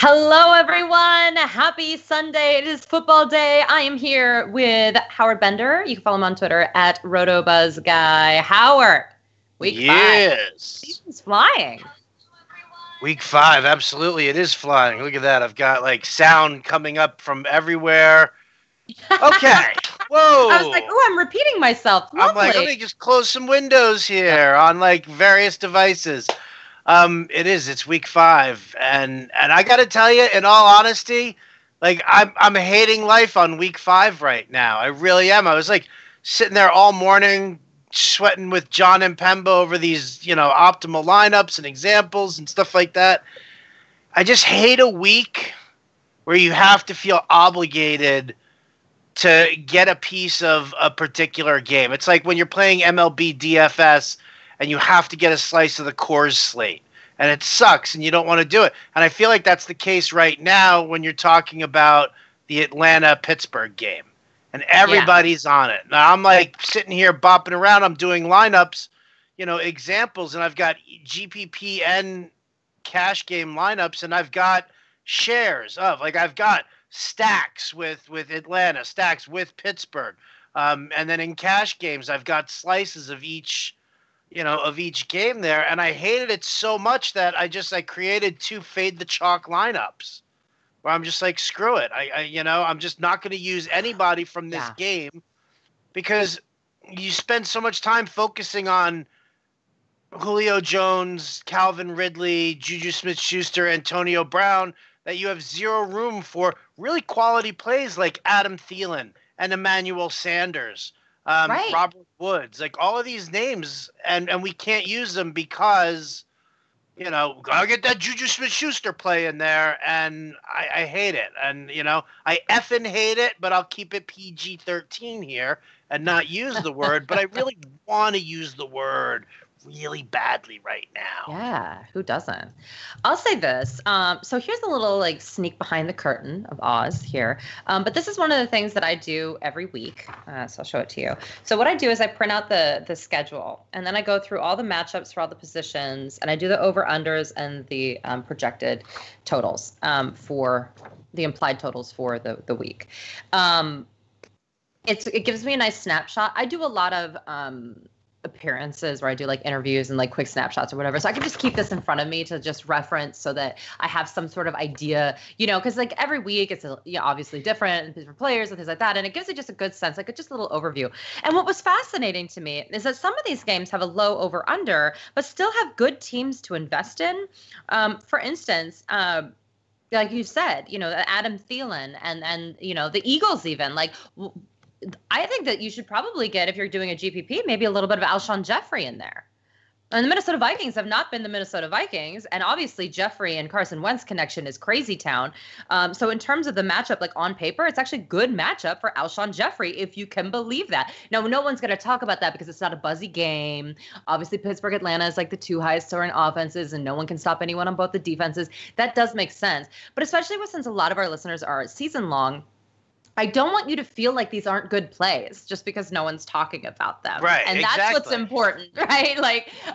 Hello, everyone. Happy Sunday. It is football day. I am here with Howard Bender. You can follow him on Twitter at RotoBuzzGuy. Howard, week 5. Yes. He's flying. Week 5, absolutely. It is flying. Look at that. I've got like sound coming up from everywhere. Okay. Whoa. I was like, oh, I'm repeating myself. Lovely. I'm like, let me just close some windows here on like various devices. It's week 5. And I gotta tell you, in all honesty, like I'm hating life on week 5 right now. I really am. I was like sitting there all morning sweating with John and Pemba over these, optimal lineups and examples and stuff like that. I just hate a week where you have to feel obligated to get a piece of a particular game. It's like when you're playing MLB DFS and you have to get a slice of the Coors slate. And it sucks and you don't want to do it. And I feel like that's the case right now when you're talking about the Atlanta-Pittsburgh game. And everybody's on it. Now I'm like sitting here bopping around. I'm doing lineups, examples, and I've got GPP and cash game lineups, and I've got shares of I've got stacks with Atlanta, stacks with Pittsburgh, and then in cash games I've got slices of each game there, and I hated it so much that I created 2 fade the chalk lineups. Where I'm just like, screw it. I'm just not going to use anybody from this game because you spend so much time focusing on Julio Jones, Calvin Ridley, Juju Smith-Schuster, Antonio Brown that you have zero room for really quality plays like Adam Thielen and Emmanuel Sanders, Robert Woods, like all of these names, and we can't use them because gotta get that Juju Smith-Schuster play in there, and I hate it. And, I effing hate it, but I'll keep it PG-13 here and not use the word, but I really want to use the word really badly right now. Yeah, who doesn't? I'll say this. So here's a little sneak behind the curtain of Oz here. But this is one of the things that I do every week. So I'll show it to you. So what I do is I print out the schedule, and then I go through all the matchups for all the positions, and I do the over-unders and the projected totals for the implied totals for the week. It gives me a nice snapshot. I do a lot of appearances where I do interviews and quick snapshots or whatever. So I can just keep this in front of me to just reference so that I have some sort of idea, because every week it's obviously different for players and things like that. And it gives it just a good sense, just a little overview. And what was fascinating to me is that some of these games have a low over under, but still have good teams to invest in. For instance, like you said, Adam Thielen and the Eagles even I think that you should probably get, if you're doing a GPP, maybe a little bit of Alshon Jeffrey in there. And the Minnesota Vikings have not been the Minnesota Vikings. And obviously Jeffrey and Carson Wentz connection is crazy town. So in terms of the matchup, on paper, it's actually a good matchup for Alshon Jeffrey, if you can believe that. Now, no one's going to talk about that because it's not a buzzy game. Obviously, Pittsburgh, Atlanta is the 2 highest scoring offenses, and no one can stop anyone on both the defenses. That does make sense. But especially since a lot of our listeners are season long, I don't want you to feel like these aren't good plays just because no one's talking about them. Right, and exactly. That's what's important, right?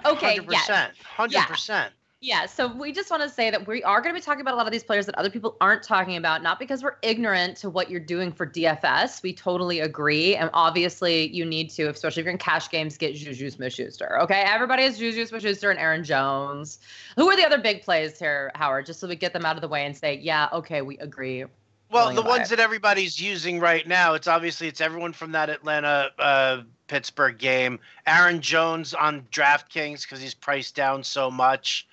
Okay, 100%, 100%. Yeah, so we just want to say that we are going to be talking about a lot of these players that other people aren't talking about, not because we're ignorant to what you're doing for DFS. We totally agree. And obviously you need to, especially if you're in cash games, get Juju Smith-Schuster. Okay, everybody has Juju Smith-Schuster and Aaron Jones. Who are the other big plays here, Howard? Just so we get them out of the way and say, yeah, okay, we agree. Well, the ones that everybody's using right now, it's everyone from that Atlanta Pittsburgh game. Aaron Jones on DraftKings because he's priced down so much.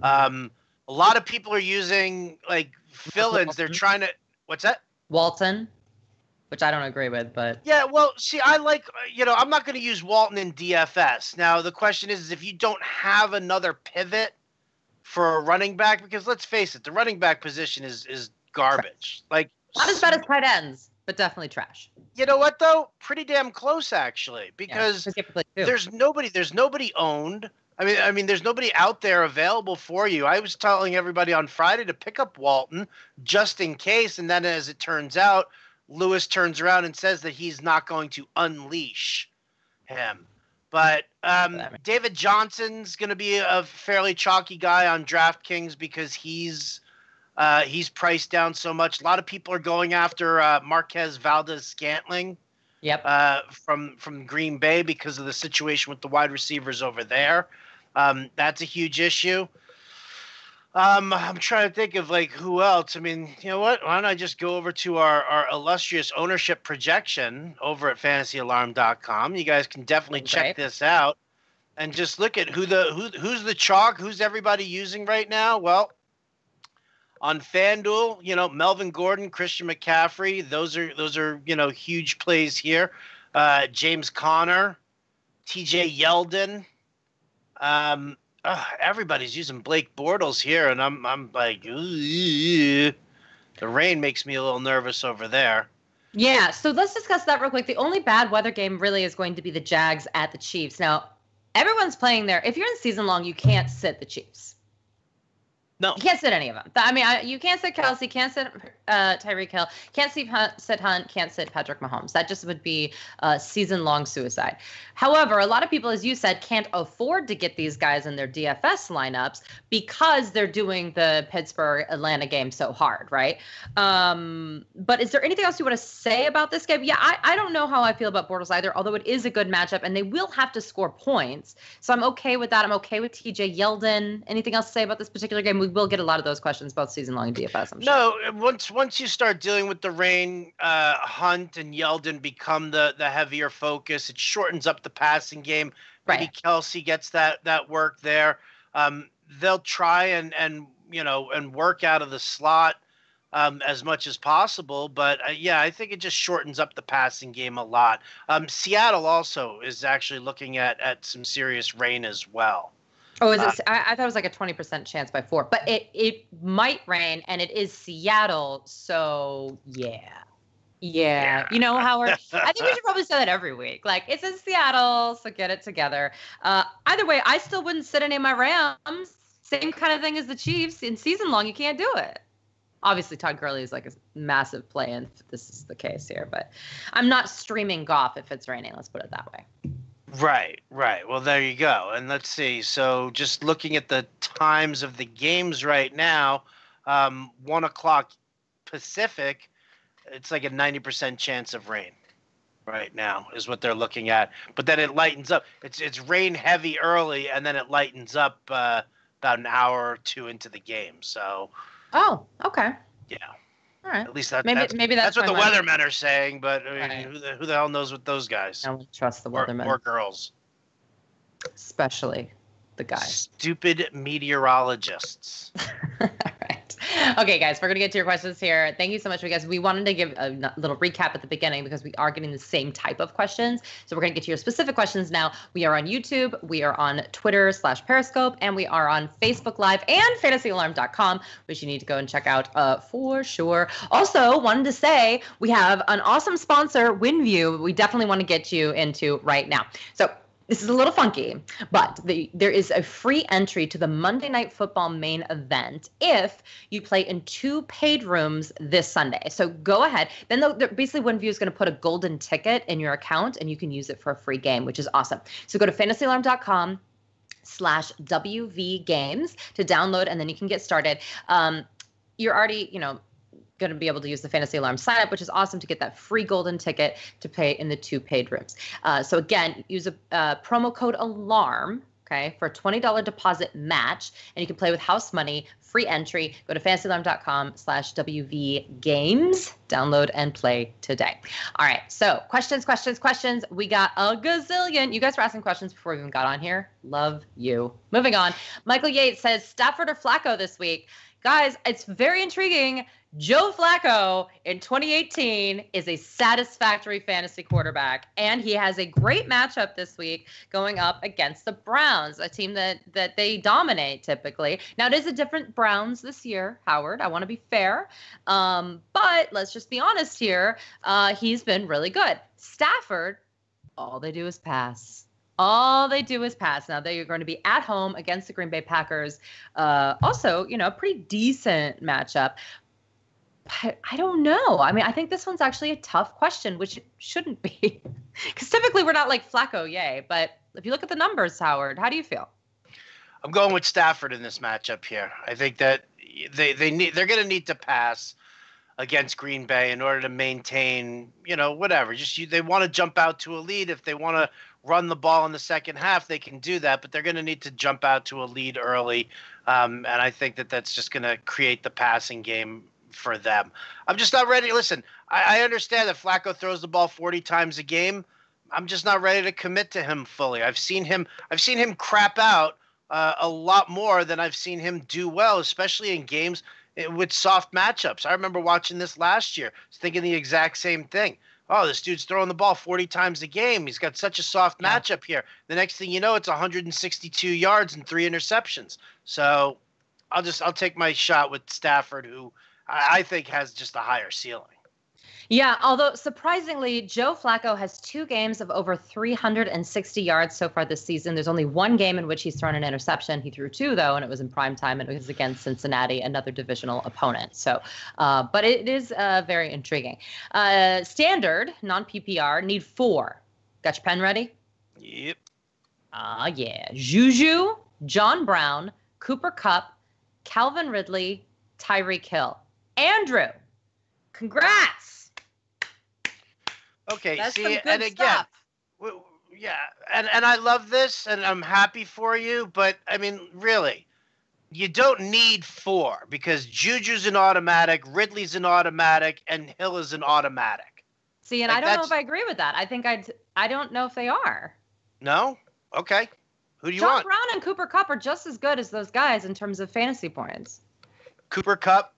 A lot of people are using fill-ins. They're trying to – what's that? Walton, which I don't agree with, but – yeah, well, see, I I'm not going to use Walton in DFS. Now, the question is if you don't have another pivot for a running back, because let's face it, the running back position is garbage. Not as bad as tight ends, but definitely trash. You know what though? Pretty damn close actually, because there's nobody owned. I mean, there's nobody out there available for you. I was telling everybody on Friday to pick up Walton just in case, and then as it turns out, Lewis turns around and says that he's not going to unleash him. But David Johnson's going to be a fairly chalky guy on DraftKings because he's He's priced down so much. A lot of people are going after Marquez Valdez-Scantling. Yep. From Green Bay because of the situation with the wide receivers over there. That's a huge issue. I'm trying to think of like who else. I mean, you know what? Why don't I just go over to our illustrious ownership projection over at fantasyalarm.com. You guys can definitely check this out and just look at who's the chalk, who's everybody using right now. Well, on FanDuel, you know, Melvin Gordon, Christian McCaffrey, those are you know, huge plays here. James Conner, TJ Yeldon. Everybody's using Blake Bortles here, and I'm like, ooh, the rain makes me a little nervous over there. Yeah, so let's discuss that real quick. The only bad weather game really is going to be the Jags at the Chiefs. Now, everyone's playing there. If you're in season long, you can't sit the Chiefs. No. You can't sit any of them. I mean, you can't sit Kelsey, can't sit Tyreek Hill, can't sit Hunt, can't sit Patrick Mahomes. That just would be season-long suicide. However, a lot of people, as you said, can't afford to get these guys in their DFS lineups because they're doing the Pittsburgh-Atlanta game so hard, right? But is there anything else you want to say about this game? Yeah, I don't know how I feel about Bortles either, although it is a good matchup, and they will have to score points. So I'm okay with that. I'm okay with TJ Yeldon. Anything else to say about this particular game? We will get a lot of those questions both season long and DFS, I'm sure. No, once you start dealing with the rain, Hunt and Yeldon become the heavier focus. It shortens up the passing game. Maybe Kelsey gets that work there. They'll try and work out of the slot as much as possible. But yeah, I think it just shortens up the passing game a lot. Seattle also is actually looking at some serious rain as well. Oh, is it? I thought it was like a 20% chance by 4, but it might rain, and it is Seattle, so yeah. You know, Howard, I think we should probably say that every week. Like, it's in Seattle, so get it together. Either way, I still wouldn't sit any of my Rams. Same kind of thing as the Chiefs. In season long, you can't do it. Obviously, Todd Gurley is like a massive play, and this is the case here. But I'm not streaming Goff if it's raining. Let's put it that way. Right. Well, there you go. And let's see. So just looking at the times of the games right now, 1 o'clock Pacific, it's like a 90% chance of rain right now is what they're looking at. But then it lightens up. It's rain heavy early, and then it lightens up about an hour or two into the game. So. Oh, okay. Yeah. All right. At least maybe that's what the weathermen are saying, but I mean, who the hell knows what those guys? I don't trust the weathermen. Or girls. Especially the guys. Stupid meteorologists. All right. Okay, guys, we're going to get to your questions here. Thank you so much, guys. We wanted to give a little recap at the beginning because we are getting the same type of questions. So we're going to get to your specific questions now. We are on YouTube, we are on Twitter/Periscope, and we are on Facebook Live and fantasyalarm.com, which you need to go and check out for sure. Also, wanted to say we have an awesome sponsor, WinView, we definitely want to get you into right now. So this is a little funky, but there is a free entry to the Monday Night Football main event if you play in 2 paid rooms this Sunday. So go ahead. Then basically WinView is going to put a golden ticket in your account, and you can use it for a free game, which is awesome. So go to fantasyalarm.com/WV games to download, and then you can get started. You're already, going to be able to use the Fantasy Alarm sign up, which is awesome to get that free golden ticket to pay in the 2 paid rooms. So again, use a promo code ALARM, okay, for a $20 deposit match, and you can play with house money, free entry. Go to fantasyalarm.com/WV games, download and play today. All right. So questions. We got a gazillion. You guys were asking questions before we even got on here. Love you. Moving on. Michael Yates says Stafford or Flacco this week. Guys, it's very intriguing. Joe Flacco in 2018 is a satisfactory fantasy quarterback, and he has a great matchup this week going up against the Browns, a team that they dominate typically. Now, it is a different Browns this year, Howard. I want to be fair, but let's just be honest here. He's been really good. Stafford, all they do is pass. Now they're going to be at home against the Green Bay Packers. Also, a pretty decent matchup. But I don't know. I mean, I think this one's actually a tough question, which it shouldn't be. Because typically we're not like Flacco, yay. But if you look at the numbers, Howard, how do you feel? I'm going with Stafford in this matchup here. I think that, they're going to need to pass against Green Bay in order to maintain, whatever. They want to jump out to a lead. If they want to run the ball in the second half, they can do that, but they're going to need to jump out to a lead early. And I think that's just going to create the passing game for them. I'm just not ready. Listen, I understand that Flacco throws the ball 40 times a game. I'm just not ready to commit to him fully. I've seen him crap out a lot more than I've seen him do well, especially in games with soft matchups. I remember watching this last year, thinking the exact same thing. Oh, this dude's throwing the ball 40 times a game. He's got such a soft matchup here. The next thing you know, it's 162 yards and 3 interceptions. So I'll take my shot with Stafford, who I think has just a higher ceiling. Yeah, although surprisingly, Joe Flacco has 2 games of over 360 yards so far this season. There's only 1 game in which he's thrown an interception. He threw 2, though, and it was in prime time, and it was against Cincinnati, another divisional opponent. So, but it is very intriguing. Standard, non-PPR, need 4. Got your pen ready? Yep. Yeah. Juju, John Brown, Cooper Kupp, Calvin Ridley, Tyreek Hill. Andrew, congrats! Okay, That's see, some good and again, stuff. yeah, and I love this, and I'm happy for you, but I mean, really, you don't need 4 because Juju's an automatic, Ridley's an automatic, and Hill is an automatic. See, and I don't know if I agree with that. I don't know if they are. No? Okay. Who do you John want? Brown and Cooper Kupp are just as good as those guys in terms of fantasy points. Cooper Kupp,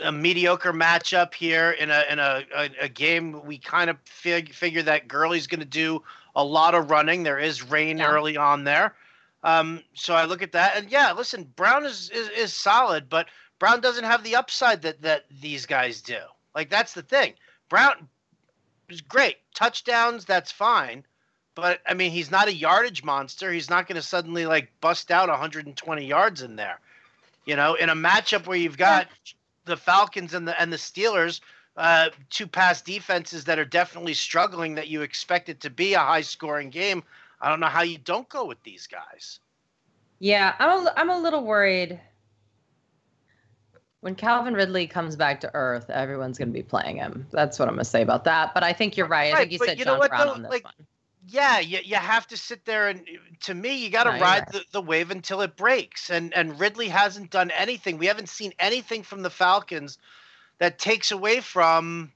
a mediocre matchup here in a game. We kind of figure that Gurley's going to do a lot of running. There is rain early on there. So I look at that, and yeah, listen, Brown is solid, but Brown doesn't have the upside that these guys do. Like, that's the thing. Brown is great. Touchdowns, that's fine. But, I mean, he's not a yardage monster. He's not going to suddenly, bust out 120 yards in there. In a matchup where you've got the Falcons and the Steelers, 2 pass defenses that are definitely struggling, that you expect it to be a high-scoring game, I don't know how you don't go with these guys. Yeah, I'm a little worried. When Calvin Ridley comes back to earth, everyone's going to be playing him. That's what I'm going to say about that. But I think you're right. I think you said John Brown on this one. Yeah, you have to sit there, and to me, you got to ride the wave until it breaks. And Ridley hasn't done anything. We haven't seen anything from the Falcons that takes away from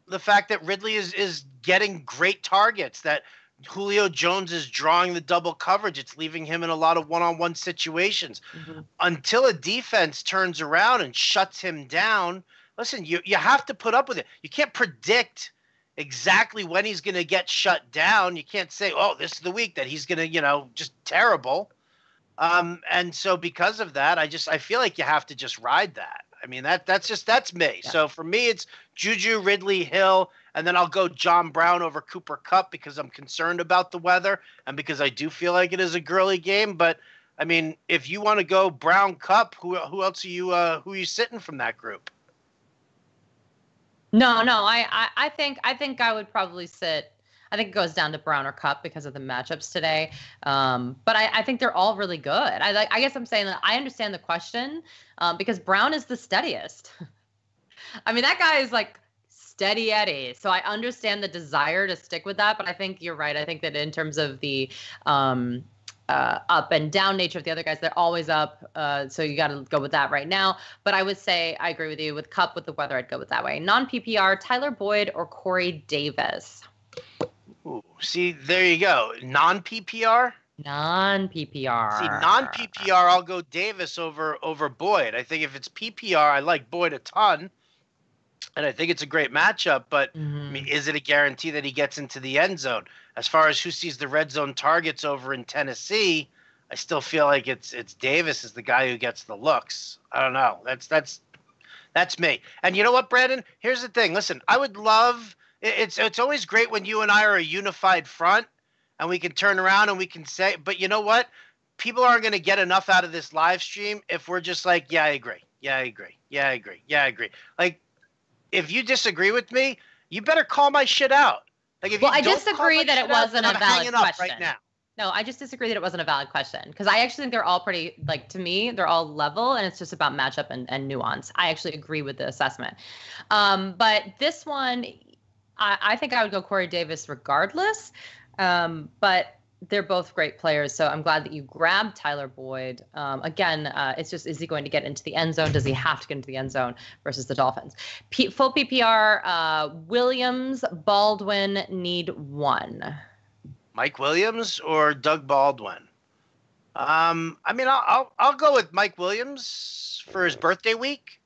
the fact that Ridley is getting great targets, that Julio Jones is drawing the double coverage. It's leaving him in a lot of one-on-one situations. Mm-hmm. Until a defense turns around and shuts him down, listen, you have to put up with it. You can't predict exactly when he's going to get shut down. You can't say, oh, this is the week that he's going to, just terrible. And so because of that, I feel like you have to just ride that. I mean, that's me. Yeah. So for me, it's Juju, Ridley, Hill, and then I'll go John Brown over Cooper Kupp because I'm concerned about the weather and because I do feel like it is a Gurley game. But I mean, if you want to go Brown, Kupp, who else are you? Who are you sitting from that group? No. I think I would probably sit. I think it goes down to Brown or Kupp because of the matchups today. But I think they're all really good. I guess I'm saying that I understand the question because Brown is the steadiest. I mean, that guy is steady Eddie. So I understand the desire to stick with that. But I think you're right. I think that in terms of the up and down nature of the other guys, they're always up. So you got to go with that right now. But I would say I agree with you with Kupp. With the weather, I'd go with that way. Non-PPR, Tyler Boyd or Corey Davis. Ooh, see, there you go. Non-PPR? Non-PPR. See, non-PPR, I'll go Davis over Boyd. I think if it's PPR, I like Boyd a ton. And I think it's a great matchup, but I mean, is it a guarantee that he gets into the end zone? As far as who sees the red zone targets over in Tennessee, I still feel like it's Davis is the guy who gets the looks. I don't know. That's me. And you know what, Brandon? Here's the thing. Listen, I would love it's always great when you and I are a unified front and we can turn around and we can say, but you know what? People aren't going to get enough out of this live stream if we're just like, yeah, I agree. Yeah, I agree. Yeah, I agree. Yeah, I agree. Like, if you disagree with me, you better call my shit out. Like, if I disagree that it wasn't a valid question. Right now. No, I just disagree that it wasn't a valid question because I actually think they're all pretty, like, to me, they're all level and it's just about matchup and nuance. I actually agree with the assessment. But this one, I think I would go Corey Davis regardless. But they're both great players. So I'm glad that you grabbed Tyler Boyd. Again, it's just, is he going to get into the end zone? Does he have to get into the end zone versus the Dolphins? Full PPR, Williams, Baldwin need one. Mike Williams or Doug Baldwin? I mean, I'll go with Mike Williams for his birthday week.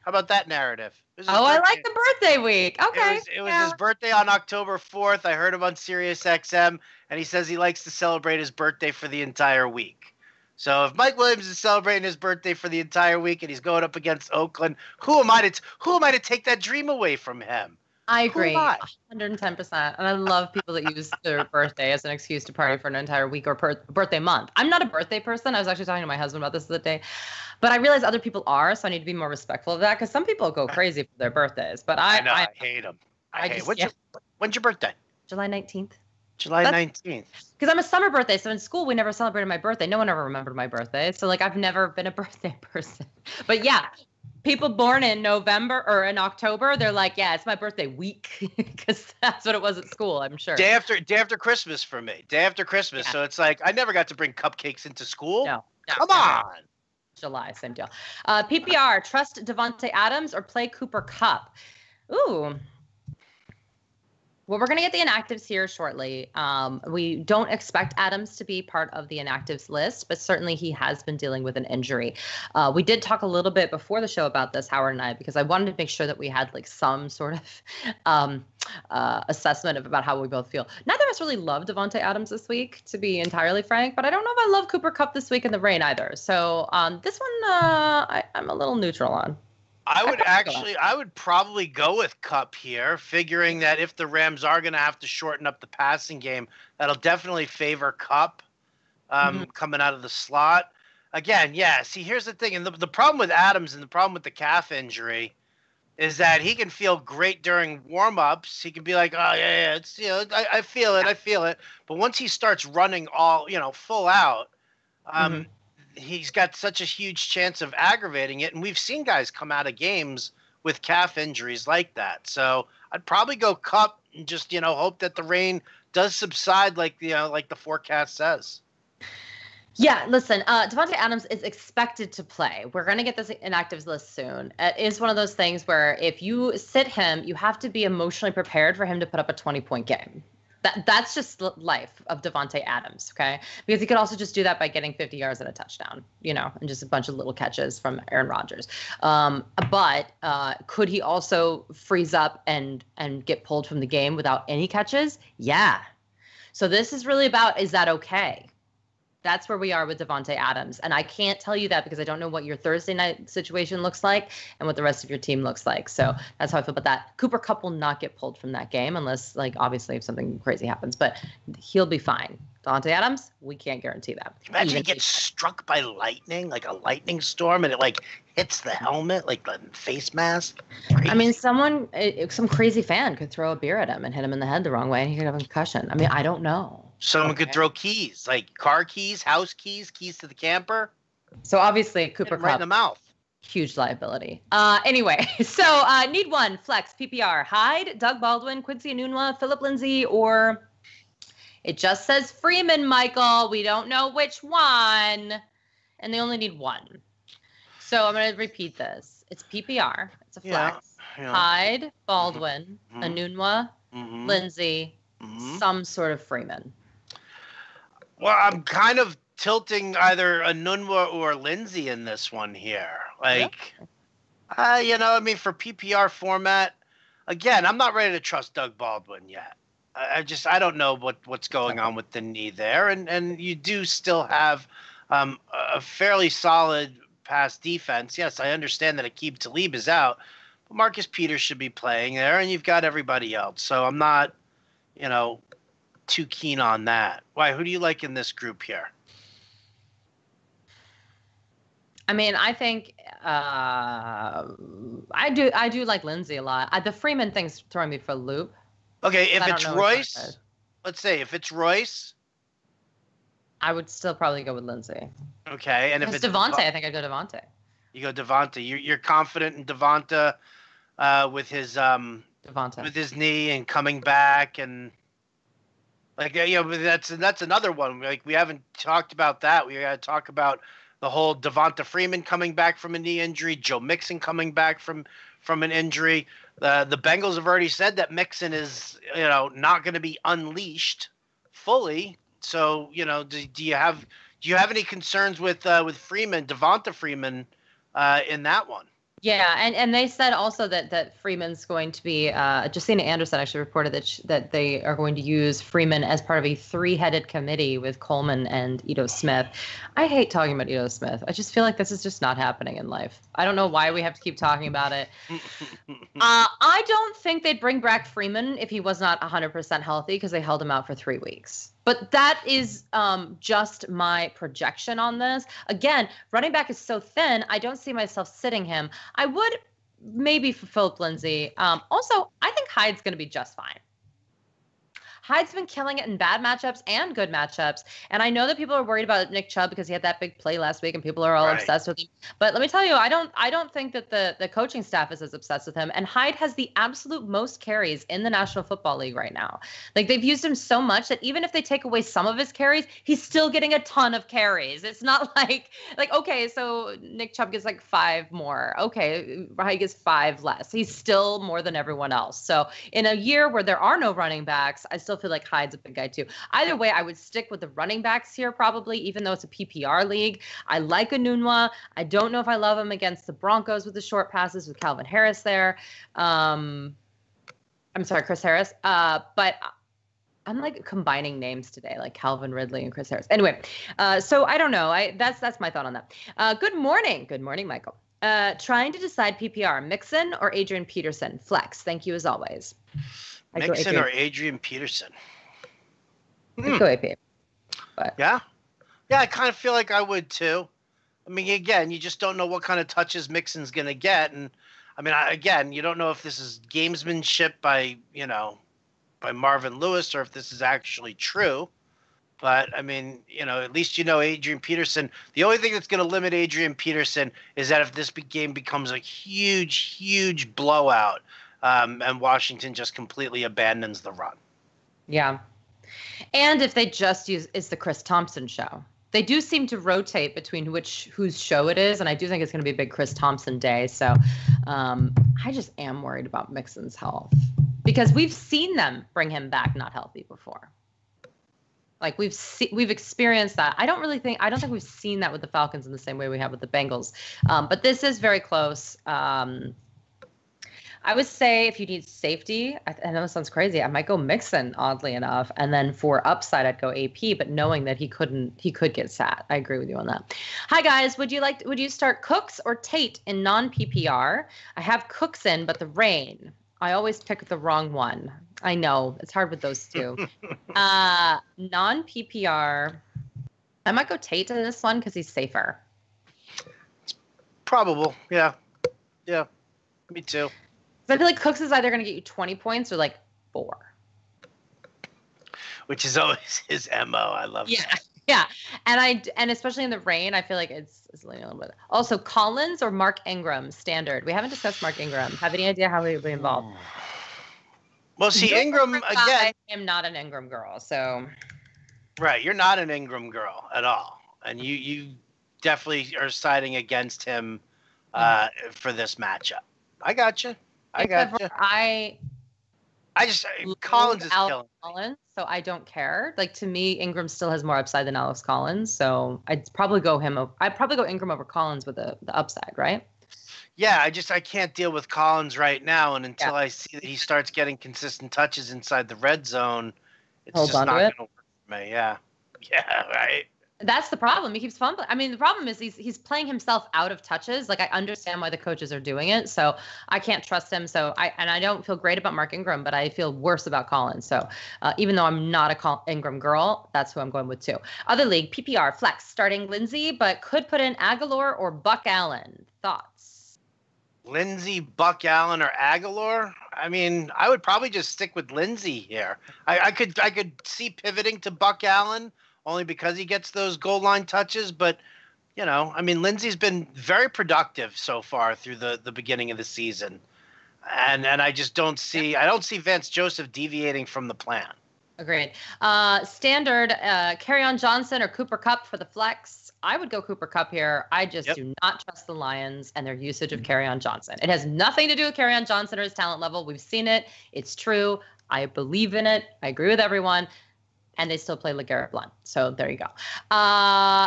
How about that narrative? I like the birthday week. Okay. It was his birthday on October 4th. I heard him on Sirius XM, and he says he likes to celebrate his birthday for the entire week. So if Mike Williams is celebrating his birthday for the entire week and he's going up against Oakland, who am I to take that dream away from him? I agree, 110%. And I love people that use their birthday as an excuse to party for an entire week or birthday month. I'm not a birthday person. I was actually talking to my husband about this the other day. But I realize other people are, so I need to be more respectful of that because some people go crazy for their birthdays. But I hate them. When's your birthday? July 19th. July 19th. Because I'm a summer birthday, so in school we never celebrated my birthday. No one ever remembered my birthday. So, like, I've never been a birthday person. But yeah, people born in November or in October, they're like, yeah, it's my birthday week because that's what it was at school, I'm sure. Day after Christmas for me. Day after Christmas. Yeah. So it's like I never got to bring cupcakes into school. No. Come on. July, same deal. PPR, trust Davante Adams or play Cooper Kupp? Ooh. Well, we're going to get the inactives here shortly. We don't expect Adams to be part of the inactives list, but certainly he has been dealing with an injury. We did talk a little bit before the show about this, Howard and I, because I wanted to make sure that we had like some sort of assessment about how we both feel. Neither of us really love Davante Adams this week, to be entirely frank, but I don't know if I love Cooper Kupp this week in the rain either. So this one I'm a little neutral on. I would probably go with Kupp here, figuring that if the Rams are going to have to shorten up the passing game, that'll definitely favor Kupp coming out of the slot. Again, yeah, see, here's the thing. And the problem with Adams and the problem with the calf injury is that he can feel great during warm-ups. He can be like, oh, yeah, it's, I feel it. But once he starts running all, full out, he's got such a huge chance of aggravating it. And we've seen guys come out of games with calf injuries like that. So I'd probably go Kupp and just, hope that the rain does subside like the forecast says. Yeah, listen, Davante Adams is expected to play. We're going to get this inactives list soon. It is one of those things where if you sit him, you have to be emotionally prepared for him to put up a 20-point game. That's just life of Davante Adams, okay? Because he could also just do that by getting 50 yards and a touchdown, and just a bunch of little catches from Aaron Rodgers. But could he also freeze up and get pulled from the game without any catches? Yeah. So this is really about, is that okay? That's where we are with Davante Adams. And I can't tell you that because I don't know what your Thursday night situation looks like and what the rest of your team looks like. So that's how I feel about that. Cooper Kupp will not get pulled from that game unless, obviously if something crazy happens. But he'll be fine. Davante Adams, we can't guarantee that. Imagine he gets struck by lightning, like a lightning storm, and it, hits the helmet, like the face mask. Crazy. I mean, some crazy fan could throw a beer at him and hit him in the head the wrong way, and he could have a concussion. I mean, I don't know. Someone could throw keys, like car keys, house keys, keys to the camper. So obviously Cooper Kupp, right in the mouth. Huge liability. Anyway, so need one, flex, PPR, Hyde, Doug Baldwin, Quincy Enunwa, Philip Lindsay, or it just says Freeman, Michael. We don't know which one, and they only need one. So I'm going to repeat this. It's PPR. It's a flex. Yeah. Hyde, Baldwin, Enunwa, Lindsay, some sort of Freeman. Well, I'm kind of tilting either Enunwa or Lindsay in this one here. For PPR format, again, I'm not ready to trust Doug Baldwin yet. I don't know what's going on with the knee there. And you do still have a fairly solid pass defense. Yes, I understand that Aqib Talib is out, but Marcus Peters should be playing there, and you've got everybody else. So I'm not, too keen on that. Why? Who do you like in this group here? I mean, I think I do like Lindsay a lot. The Freeman thing's throwing me for a loop. Okay, if it's Royce, let's say if it's Royce, I would still probably go with Lindsay. Okay, and if it's Devontae, I think I'd go Devontae. You go Devontae. You're confident in Devontae with his with his knee and coming back and that's another one. Like we haven't talked about that. We got to talk about the whole Devonta Freeman coming back from a knee injury, Joe Mixon coming back from an injury. The Bengals have already said that Mixon is not going to be unleashed fully. So do you have any concerns with Freeman, Devonta Freeman, in that one? Yeah, and they said also that Freeman's going to be Justina Anderson actually reported that they are going to use Freeman as part of a 3-headed committee with Coleman and Ito Smith. I hate talking about Ito Smith. I just feel like this is just not happening in life. I don't know why we have to keep talking about it. I don't think they'd bring back Freeman if he was not 100% healthy because they held him out for 3 weeks. But that is just my projection on this. Again, running back is so thin, I don't see myself sitting him. I would maybe for Philip Lindsay. Also, I think Hyde's going to be just fine. Hyde's been killing it in bad matchups and good matchups. And I know that people are worried about Nick Chubb because he had that big play last week and people are all obsessed with him. But let me tell you, I don't think that the coaching staff is as obsessed with him. And Hyde has the absolute most carries in the National Football League right now. Like they've used him so much that even if they take away some of his carries, he's still getting a ton of carries. It's not like okay, so Nick Chubb gets like 5 more. Okay, Hyde gets 5 less. He's still more than everyone else. So in a year where there are no running backs, I still feel like Hyde's a big guy too. Either way, I would stick with the running backs here probably, even though it's a PPR league. I like Enunwa. I don't know if I love him against the Broncos with the short passes with Calvin Harris there. I'm sorry, Chris Harris. But I'm like combining names today, like Calvin Ridley and Chris Harris. Anyway, so I don't know. That's my thought on that. Good morning. Good morning, Michael. Trying to decide PPR, Mixon or Adrian Peterson? Flex. Thank you as always. Mixon or Adrian Peterson? I'd go AP. But. Yeah, I kind of feel like I would too. I mean, again, you just don't know what kind of touches Mixon's going to get. And I mean, again, you don't know if this is gamesmanship by Marvin Lewis or if this is actually true. But I mean, at least Adrian Peterson. The only thing that's going to limit Adrian Peterson is that if this game becomes a huge, huge blowout, and Washington just completely abandons the run. Yeah. And if they just it's the Chris Thompson show. They do seem to rotate between whose show it is, and I do think it's going to be a big Chris Thompson day. So I just am worried about Mixon's health because we've seen them bring him back not healthy before. Like we've experienced that. I don't think we've seen that with the Falcons in the same way we have with the Bengals. But this is very close. I would say if you need safety, I know it sounds crazy, I might go Mixon, oddly enough, and then for upside, I'd go AP. But knowing that he could get sat, I agree with you on that. Hi guys, would you start Cooks or Tate in non-PPR? I have Cooks in, but the rain. I always pick the wrong one. I know it's hard with those two. Non-PPR, I might go Tate in this one because he's safer. It's probable, yeah, me too. I feel like Cooks is either going to get you 20 points or like 4. Which is always his MO. I love that. Yeah. And especially in the rain, I feel like it's leaning a little bit. Also, Collins or Mark Ingram, standard. We haven't discussed Mark Ingram. Have any idea how he would be involved? Well, see, Ingram, again. I am not an Ingram girl, so. Right. You're not an Ingram girl at all. And you definitely are siding against him for this matchup. I got you. Collins is killing Collins, so I don't care. Like to me, Ingram still has more upside than Alex Collins, so I'd probably go Ingram over Collins with the upside, right? Yeah, I can't deal with Collins right now, and until I see that he starts getting consistent touches inside the red zone, it's just not going to work for me. Yeah, right. That's the problem. He keeps fumbling. I mean, the problem is he's playing himself out of touches. Like I understand why the coaches are doing it, so I can't trust him. So I don't feel great about Mark Ingram, but I feel worse about Collins. So even though I'm not a Ingram girl, that's who I'm going with too. Other league PPR flex starting Lindsay, but could put in Aguilar or Buck Allen. Thoughts? Lindsay, Buck Allen, or Aguilar? I mean, I would probably just stick with Lindsay here. I could see pivoting to Buck Allen. only because he gets those goal line touches. But, I mean, Lindsey's been very productive so far through the beginning of the season. And I just don't see Vance Joseph deviating from the plan. Agreed. Standard, Kerryon Johnson or Cooper Kupp for the flex. I would go Cooper Kupp here. I just do not trust the Lions and their usage of Kerryon Johnson. It has nothing to do with Kerryon Johnson or his talent level. We've seen it. It's true. I believe in it. I agree with everyone. And they still play LeGarrette Blount. So there you go.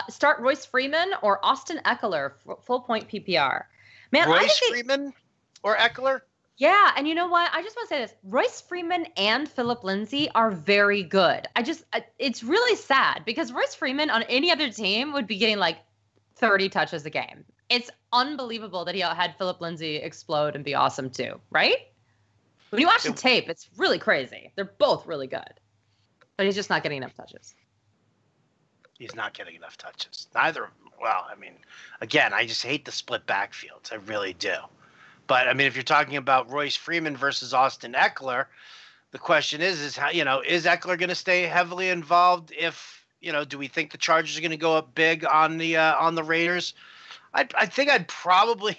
Start Royce Freeman or Austin Eckler, full point PPR. Man, Royce Freeman or Eckler? Yeah, and you know what? I just want to say this. Royce Freeman and Phillip Lindsay are very good. It's really sad because Royce Freeman on any other team would be getting like 30 touches a game. It's unbelievable that he had Phillip Lindsay explode and be awesome too, right? When you watch the tape, it's really crazy. They're both really good. But he's just not getting enough touches. He's not getting enough touches. Neither. Well, I mean, again, I just hate the split backfields. I really do. But I mean, if you're talking about Royce Freeman versus Austin Eckler, the question is how, is Eckler going to stay heavily involved? If, do we think the Chargers are going to go up big on the Raiders? I think I'd probably,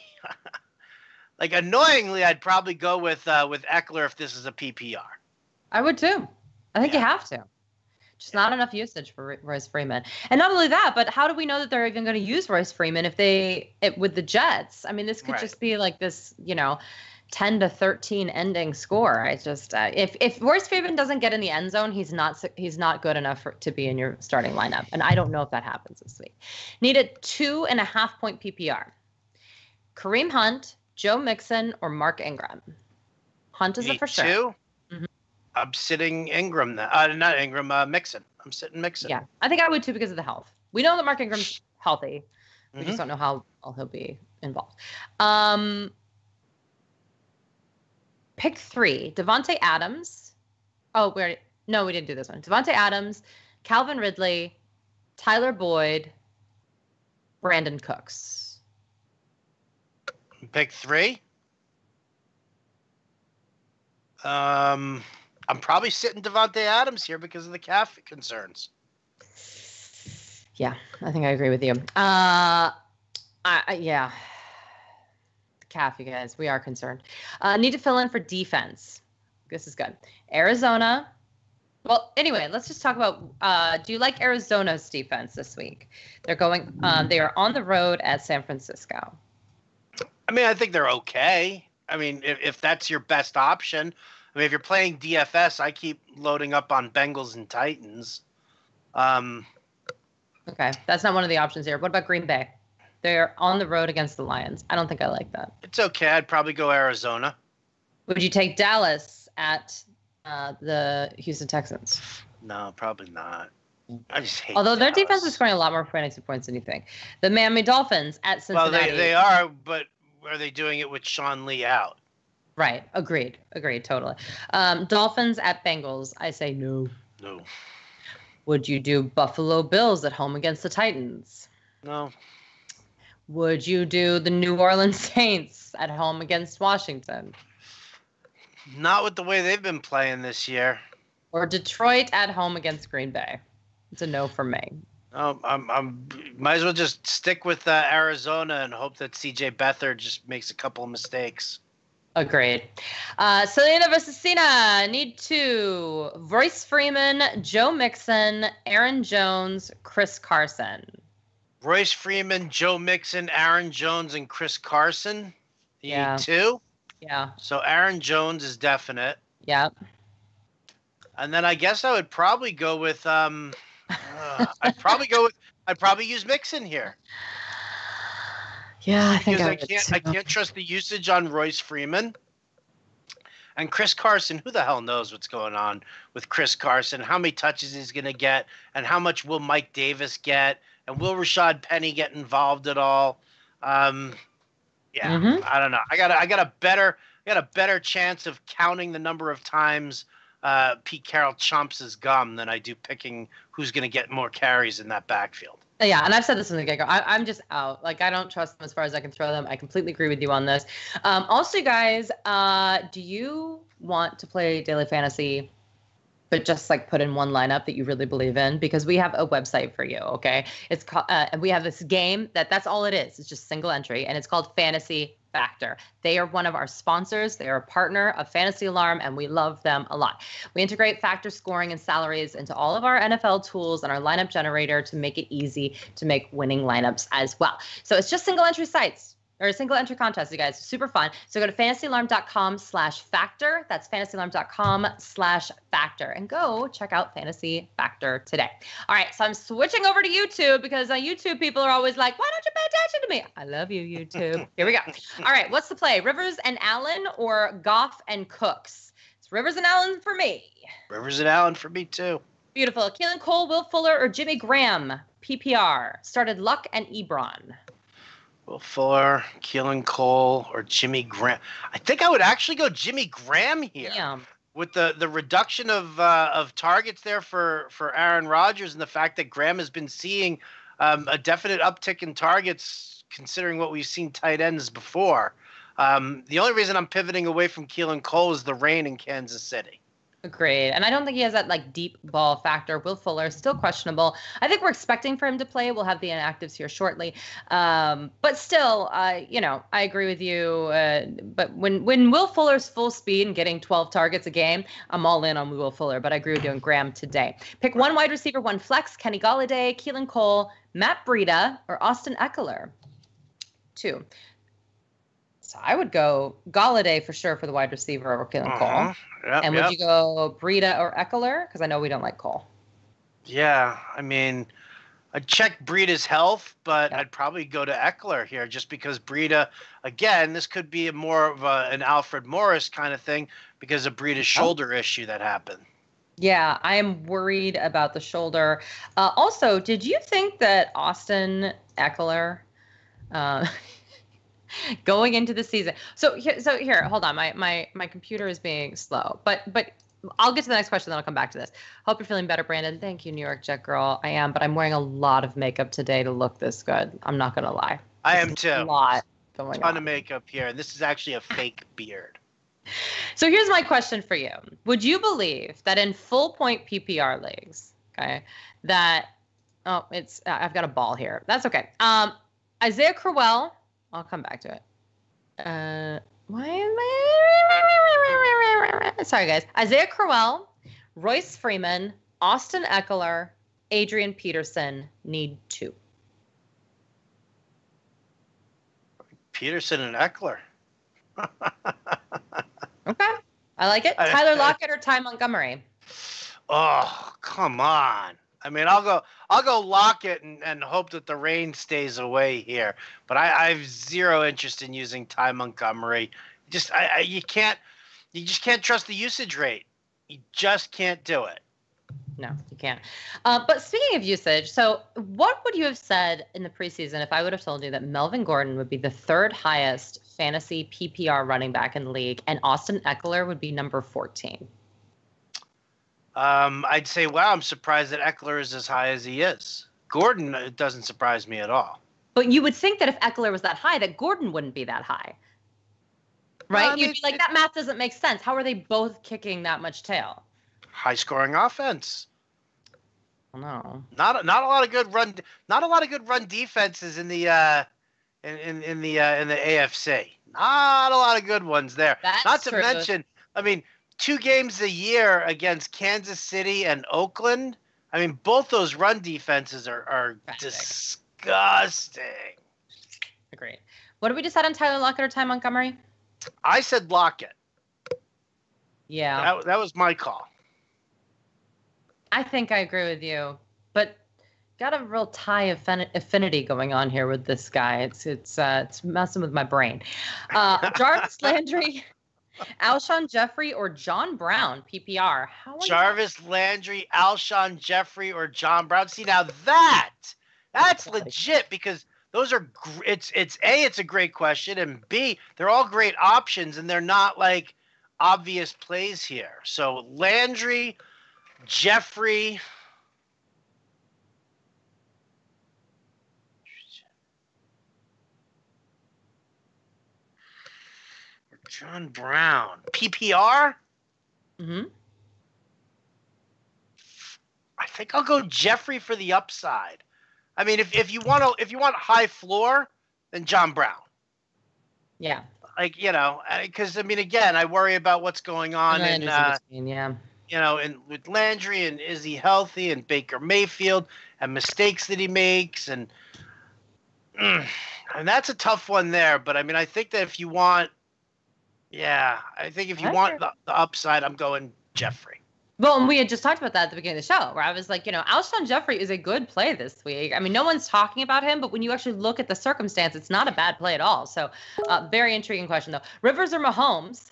like annoyingly, I'd probably go with Eckler if this is a PPR. I would too. I think you have to. Just not enough usage for Royce Freeman. And not only that, but how do we know that they're even going to use Royce Freeman with the Jets? I mean, this could just be like this, 10-13 ending score. I just if Royce Freeman doesn't get in the end zone, he's not good enough to be in your starting lineup. And I don't know if that happens this week. Need a 2.5 point PPR. Kareem Hunt, Joe Mixon, or Mark Ingram. Hunt is a for sure. 2? I'm sitting Ingram. Not Ingram. Mixon. I'm sitting Mixon. Yeah, I think I would too because of the health. We know that Mark Ingram's healthy. We just don't know how he'll be involved. Pick 3. Devontae Adams. Oh, we didn't do this one. Devontae Adams, Calvin Ridley, Tyler Boyd, Brandon Cooks. Pick 3. I'm probably sitting Devontae Adams here because of the calf concerns. Yeah, I think I agree with you. Yeah. The calf, you guys, we are concerned. Need to fill in for defense. This is good. Arizona. Well, anyway, let's just talk about, do you like Arizona's defense this week? They are on the road at San Francisco. I mean, I think they're okay. I mean, if that's your best option. I mean, if you're playing DFS, I keep loading up on Bengals and Titans. Okay, that's not one of the options here. What about Green Bay? They're on the road against the Lions. I don't think I like that. It's okay. I'd probably go Arizona. Would you take Dallas at the Houston Texans? No, probably not. I just hate Although Dallas. Their defense is scoring a lot more fantasy points than you think. The Miami Dolphins at Cincinnati. Well, they are, but are they doing it with Sean Lee out? Right. Agreed. Totally. Dolphins at Bengals. I say no. No. Would you do Buffalo Bills at home against the Titans? No. Would you do the New Orleans Saints at home against Washington? Not with the way they've been playing this year. Or Detroit at home against Green Bay? It's a no for me. I'm might as well just stick with Arizona and hope that CJ Beathard just makes a couple of mistakes. Agreed. Selena versus Cena. Need 2. Royce Freeman, Joe Mixon, Aaron Jones, Chris Carson. Royce Freeman, Joe Mixon, Aaron Jones, and Chris Carson. You need 2? Yeah. So Aaron Jones is definite. Yep. And then I guess I would probably go with I'd probably use Mixon here. Yeah, I think I can't trust the usage on Royce Freeman. And Chris Carson, who the hell knows what's going on with Chris Carson, how many touches he's going to get, and how much will Mike Davis get, and will Rashad Penny get involved at all? I don't know. I got a better chance of counting the number of times Pete Carroll chomps his gum than I do picking who's going to get more carries in that backfield. Yeah, and I've said this from the get-go. I'm just out. Like, I don't trust them as far as I can throw them. I completely agree with you on this. Also, guys, do you want to play Daily Fantasy but just like put in one lineup that you really believe in, because we have a website for you. Okay. It's called, and we have this game that's all it is. It's just single entry, and it's called Fantasy Factor. They are one of our sponsors. They are a partner of Fantasy Alarm, and we love them a lot. We integrate factor scoring and salaries into all of our NFL tools and our lineup generator to make it easy to make winning lineups as well. So it's just single entry sites. Or a single entry contest, you guys. Super fun. So go to fantasyalarm.com/factor. That's fantasyalarm.com/factor. And go check out Fantasy Factor today. All right. So I'm switching over to YouTube because YouTube people are always like, why don't you pay attention to me? I love you, YouTube. Here we go. All right. What's the play? Rivers and Allen or Goff and Cooks? It's Rivers and Allen for me. Rivers and Allen for me, too. Beautiful. Keelan Cole, Will Fuller, or Jimmy Graham? PPR. Started Luck and Ebron. Will Fuller, Keelan Cole, or Jimmy Graham. I think I would actually go Jimmy Graham here. Damn. With the reduction of targets there for Aaron Rodgers, and the fact that Graham has been seeing a definite uptick in targets, considering what we've seen tight ends before. The only reason I'm pivoting away from Keelan Cole is the rain in Kansas City. Agreed. And I don't think he has that like deep ball factor. Will Fuller is still questionable. I think we're expecting for him to play. We'll have the inactives here shortly. But still, I agree with you. But when Will Fuller's full speed and getting 12 targets a game, I'm all in on Will Fuller. But I agree with you on Graham today. Pick one wide receiver, one flex: Kenny Golladay, Keelan Cole, Matt Breida, or Austin Eckler. 2. So I would go Golladay for sure for the wide receiver or Keelan Cole. Yep, and would you go Breida or Eckler? Because I know we don't like Cole. Yeah, I mean, I'd check Breida's health, but I'd probably go to Eckler here just because Breida, again, this could be more of an Alfred Morris kind of thing because of Breida's shoulder issue that happened. Yeah, I am worried about the shoulder. Also, did you think that Austin Eckler going into the season? So here, hold on. My computer is being slow, but I'll get to the next question, then I'll come back to this. Hope you're feeling better, Brandon. Thank you, New York Jet Girl. I am, but I'm wearing a lot of makeup today to look this good. I'm not gonna lie. I am too. A lot going on. Ton of makeup here, and this is actually a fake beard. So here's my question for you. Would you believe that in full point PPR leagues, okay, that I've got a ball here. That's okay. Isaiah Crowell. I'll come back to it. Sorry, guys. Isaiah Crowell, Royce Freeman, Austin Eckler, Adrian Peterson need 2. Peterson and Eckler. Okay. I like it. Tyler Lockett or Ty Montgomery? Oh, come on. I mean, I'll go Lockett and hope that the rain stays away here. But I have zero interest in using Ty Montgomery. You just can't trust the usage rate. You just can't do it. No, you can't. But speaking of usage, so what would you have said in the preseason if I would have told you that Melvin Gordon would be the 3rd highest fantasy PPR running back in the league and Austin Eckler would be number 14? I'd say, wow, I'm surprised that Eckler is as high as he is. Gordon, it doesn't surprise me at all. But you would think that if Eckler was that high, that Gordon wouldn't be that high. Right? Well, I mean, You'd be like, that math doesn't make sense. How are they both kicking that much tail? High scoring offense. No. Not a lot of good run. Not a lot of good run defenses in the AFC. Not a lot of good ones there. That's not to true. mention, I mean, 2 games a year against Kansas City and Oakland. I mean, both those run defenses are disgusting. Agreed. What did we decide on Tyler Lockett or Ty Montgomery? I said Lockett. Yeah. That was my call. I think I agree with you, but got a real Ty affinity going on here with this guy. It's messing with my brain. Jarvis Landry, Alshon Jeffrey, or John Brown, PPR. Jarvis Landry, Alshon Jeffrey, or John Brown. See, now that's legit because those are it's a great question, and B, they're all great options, and they're not like obvious plays here. So Landry, Jeffrey, John Brown, PPR. Mm-hmm. think I'll go Jeffrey for the upside. I mean, if you want high floor, then John Brown. Yeah. Like, because I mean, again, I worry about what's going on in yeah. And with Landry, and is he healthy, and Baker Mayfield and mistakes that he makes, and that's a tough one there. But I mean, I think that if you want, the upside, I'm going Jeffrey. Well, and we had just talked about that at the beginning of the show, where I was like, Alshon Jeffrey is a good play this week. I mean, no one's talking about him, but when you actually look at the circumstance, it's not a bad play at all. So, very intriguing question, though. Rivers or Mahomes?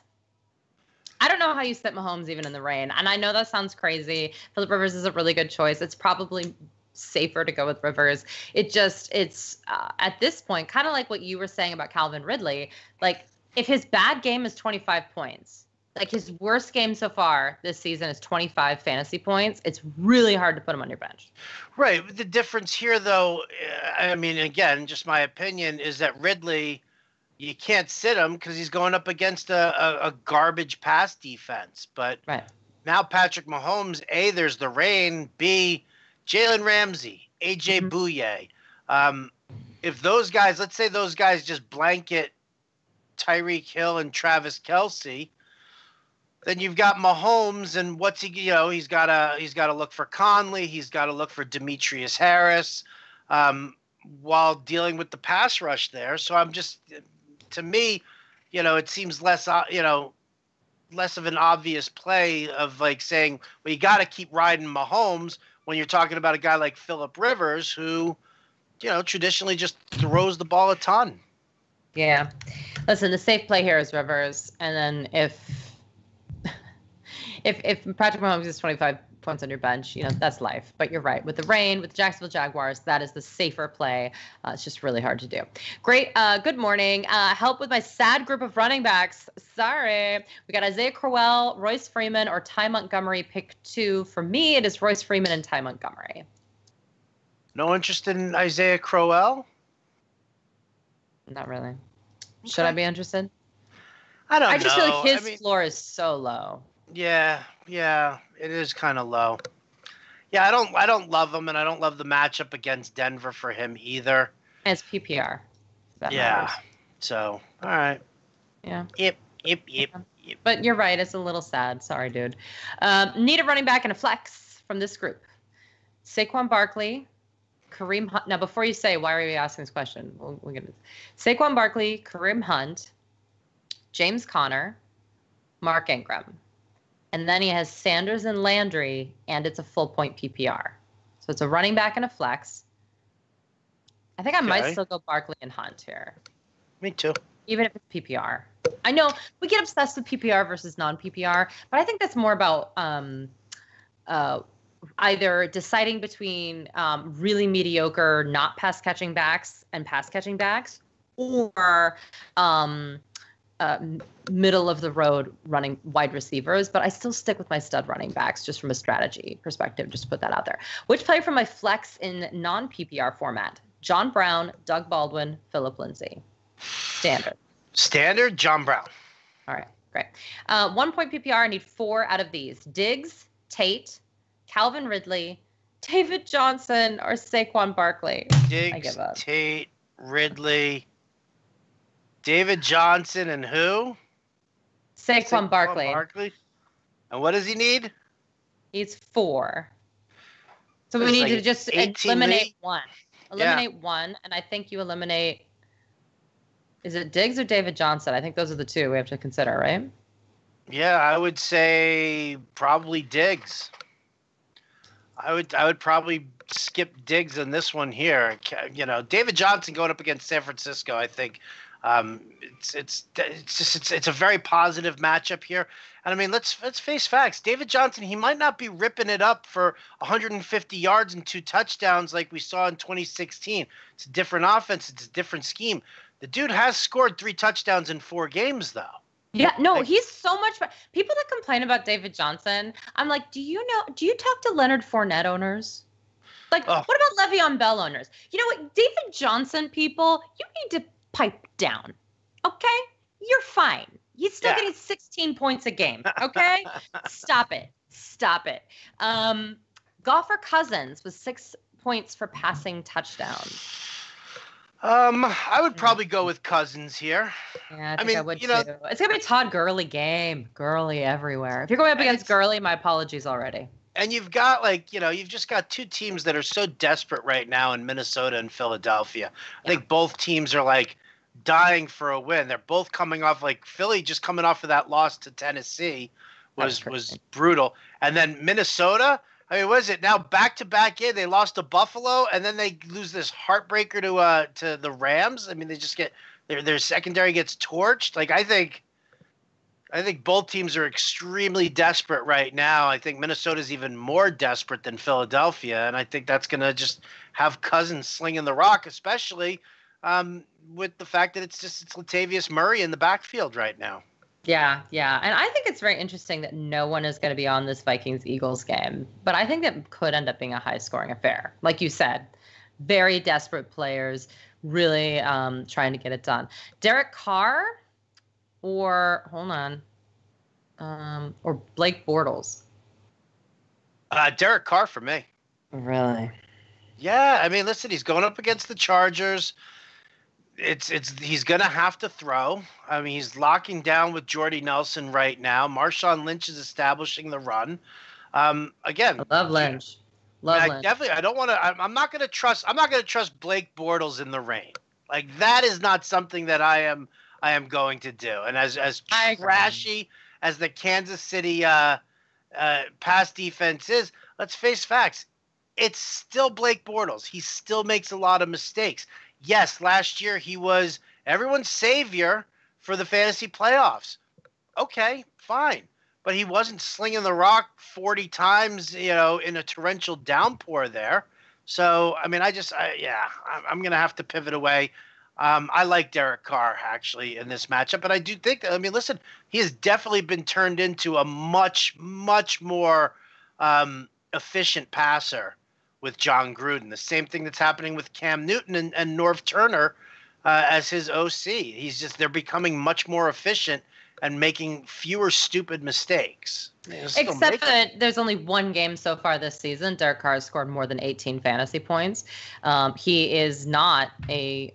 I don't know how you sit Mahomes even in the rain. And I know that sounds crazy. Phillip Rivers is a really good choice. It's probably safer to go with Rivers. It's at this point, kind of like what you were saying about Calvin Ridley. Like, if his bad game is 25 points, like his worst game so far this season is 25 fantasy points, it's really hard to put him on your bench. Right. The difference here, though, I mean, again, just my opinion, is that Ridley, you can't sit him because he's going up against a garbage pass defense. But now Patrick Mahomes, A, there's the rain, B, Jalen Ramsey, A.J. Bouye. If those guys, let's say those guys just blanket Tyreek Hill and Travis Kelce, then you've got Mahomes, and what's he? He's got to look for Conley. He's got to look for Demetrius Harris, while dealing with the pass rush there. So to me, it seems less of an obvious play of like saying, well, you got to keep riding Mahomes when you're talking about a guy like Phillip Rivers, who, traditionally just throws the ball a ton. Yeah. Listen, the safe play here is Rivers, and then if Patrick Mahomes is 25 points on your bench, that's life. But you're right. With the rain, with the Jacksonville Jaguars, that is the safer play. It's just really hard to do. Great. Good morning. Help with my sad group of running backs. Sorry. We got Isaiah Crowell, Royce Freeman, or Ty Montgomery. Pick 2. For me, it is Royce Freeman and Ty Montgomery. No interest in Isaiah Crowell? Not really. Okay. Should I be interested? I don't know. I just feel like his floor is so low. Yeah, it is kind of low. Yeah, I don't love him, and I don't love the matchup against Denver for him either. And it's PPR. Yeah. So, all right. Yeah. Yep. But you're right. It's a little sad. Sorry, dude. Need a running back and a flex from this group. Saquon Barkley, Kareem Hunt. Now, before you say, why are you asking this question? We'll get it. Saquon Barkley, Kareem Hunt, James Conner, Mark Ingram. And then he has Sanders and Landry, and it's a full point PPR. So it's a running back and a flex. I think I might still go Barkley and Hunt here. Me too. Even if it's PPR. I know we get obsessed with PPR versus non-PPR, but I think that's more about either deciding between really mediocre not pass-catching backs and pass-catching backs, or middle of the road running wide receivers, but I still stick with my stud running backs just from a strategy perspective, just to put that out there. Which play from my flex in non-PPR format? John Brown, Doug Baldwin, Phillip Lindsay. Standard, John Brown. All right, great. 1 point PPR, I need 4 out of these. Diggs, Tate, Calvin Ridley, David Johnson, or Saquon Barkley. Diggs, I give up. Tate, Ridley, David Johnson, and who? Saquon Barkley. And what does he need? He's 4. So we need to just eliminate one. Eliminate one, and I think you eliminate. Is it Diggs or David Johnson? I think those are the 2 we have to consider, right? Yeah, I would say probably Diggs. I would probably skip Diggs in this one here. David Johnson going up against San Francisco, I think. It's a very positive matchup here. And I mean, let's face facts. David Johnson, he might not be ripping it up for 150 yards and 2 touchdowns like we saw in 2016. It's a different offense. It's a different scheme. The dude has scored 3 touchdowns in 4 games, though. Yeah, no, he's so much fun. People that complain about David Johnson, I'm like, do you talk to Leonard Fournette owners? Like, What about Le'Veon Bell owners? You know what? David Johnson people, you need to pipe down. Okay? You're fine. He's still getting 16 points a game. Okay? Stop it. Goff or Cousins with 6 points for passing touchdowns? I would probably go with Cousins here. Yeah, I think I would too. It's gonna be a Todd Gurley game. Gurley everywhere. If you're going up against Gurley, my apologies already. And you've got you've just got two teams that are so desperate right now in Minnesota and Philadelphia. I think both teams are like dying for a win. They're both coming off, like Philly just coming off of that loss to Tennessee was brutal. And then Minnesota, I mean, what is it now? Back-to-back game, they lost to Buffalo, and then they lose this heartbreaker to the Rams. I mean, they just get their secondary gets torched. Like I think both teams are extremely desperate right now. I think Minnesota's even more desperate than Philadelphia, and I think that's going to just have Cousins slinging the rock, especially with the fact that it's Latavius Murray in the backfield right now. Yeah. And I think it's very interesting that no one is going to be on this Vikings-Eagles game. But I think that could end up being a high-scoring affair. Like you said, very desperate players really trying to get it done. Derek Carr or, or Blake Bortles? Derek Carr for me. Really? Yeah, I mean, listen, he's going up against the Chargers. He's going to have to throw. I mean, he's locking down with Jordy Nelson right now. Marshawn Lynch is establishing the run. Again, I love Lynch. Lynch. Definitely, I don't want to. I'm not going to trust. I'm not going to trust Blake Bortles in the rain. Like that is not something that I am going to do. And as trashy as the Kansas City pass defense is, let's face facts. It's still Blake Bortles. He still makes a lot of mistakes. Yes, last year he was everyone's savior for the fantasy playoffs. Okay, fine. But he wasn't slinging the rock 40 times, in a torrential downpour there. So, I mean, I'm going to have to pivot away. I like Derek Carr, actually, in this matchup. But I do think, listen, he has definitely been turned into a much, much more efficient passer with John Gruden. The same thing that's happening with Cam Newton and Norv Turner as his OC. They're becoming much more efficient and making fewer stupid mistakes. Except that there's only one game so far this season. Derek Carr has scored more than 18 fantasy points. He is not a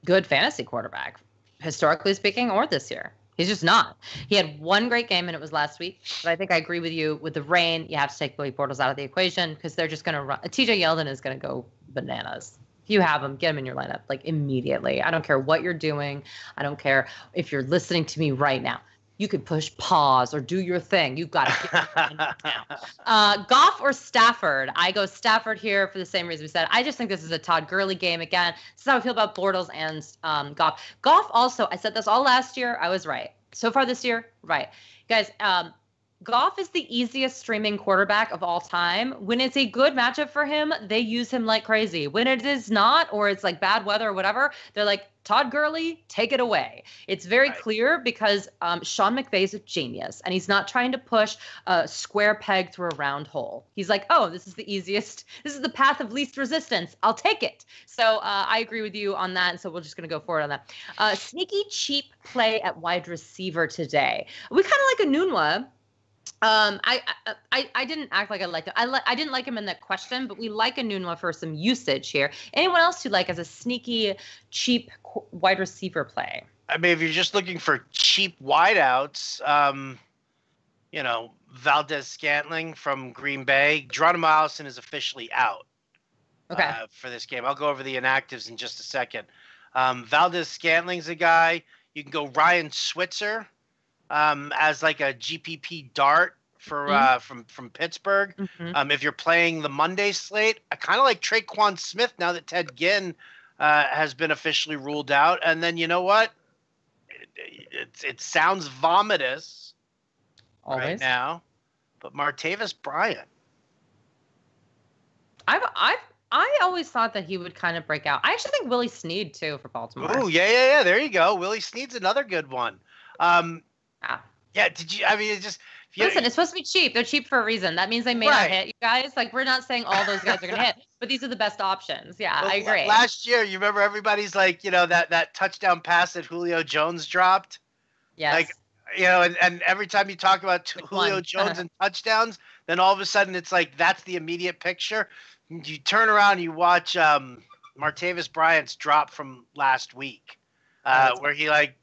good fantasy quarterback, historically speaking, or this year. He's just not. He had one great game, and it was last week. But I think I agree with you. With the rain, you have to take Blake Bortles out of the equation because they're just going to run. TJ Yeldon is going to go bananas. If you have him, get him in your lineup like immediately. I don't care what you're doing. I don't care if you're listening to me right now. You could push pause or do your thing. You've got to get it now. Goff or Stafford? I go Stafford here for the same reason we said. I just think this is a Todd Gurley game again. This is how I feel about Bortles and Goff. Goff also, I said this all last year. I was right. So far this year, right. Guys, Goff is the easiest streaming quarterback of all time. When it's a good matchup for him, they use him like crazy. When it is not, or it's like bad weather or whatever, they're like, Todd Gurley, take it away. It's very clear because Sean McVay's a genius, and he's not trying to push a square peg through a round hole. He's like, oh, this is the easiest. This is the path of least resistance. I'll take it. So I agree with you on that, and so we're just going to go forward on that. Sneaky, cheap play at wide receiver today. We kind of like Enunwa. I didn't act like I liked him. I didn't like him in that question, but we like Enunwa for some usage here. Anyone else you like as a sneaky, cheap wide receiver play? I mean, if you're just looking for cheap wideouts, Valdez Scantling from Green Bay, Geronimo Allison is officially out. For this game. I'll go over the inactives in just a second. Valdez Scantling's a guy. You can go Ryan Switzer. As like a GPP dart for from Pittsburgh. Mm-hmm. If you're playing the Monday slate, I kind of like Traquan Smith now that Ted Ginn has been officially ruled out. And then you know what? It sounds vomitous right now, but Martavis Bryant. I always thought that he would kind of break out. I actually think Willie Snead too for Baltimore. Oh yeah. There you go. Willie Snead's another good one. Yeah, did you? I mean, it's just listen. It's supposed to be cheap. They're cheap for a reason. That means they may not hit, you guys. Like we're not saying all those guys are going to hit, but these are the best options. Yeah, I agree. Last year, you remember everybody's like, that touchdown pass that Julio Jones dropped. Yes. Like, and every time you talk about Julio Jones and touchdowns, then all of a sudden it's like that's the immediate picture. You turn around and you watch Martavis Bryant's drop from last week, where he like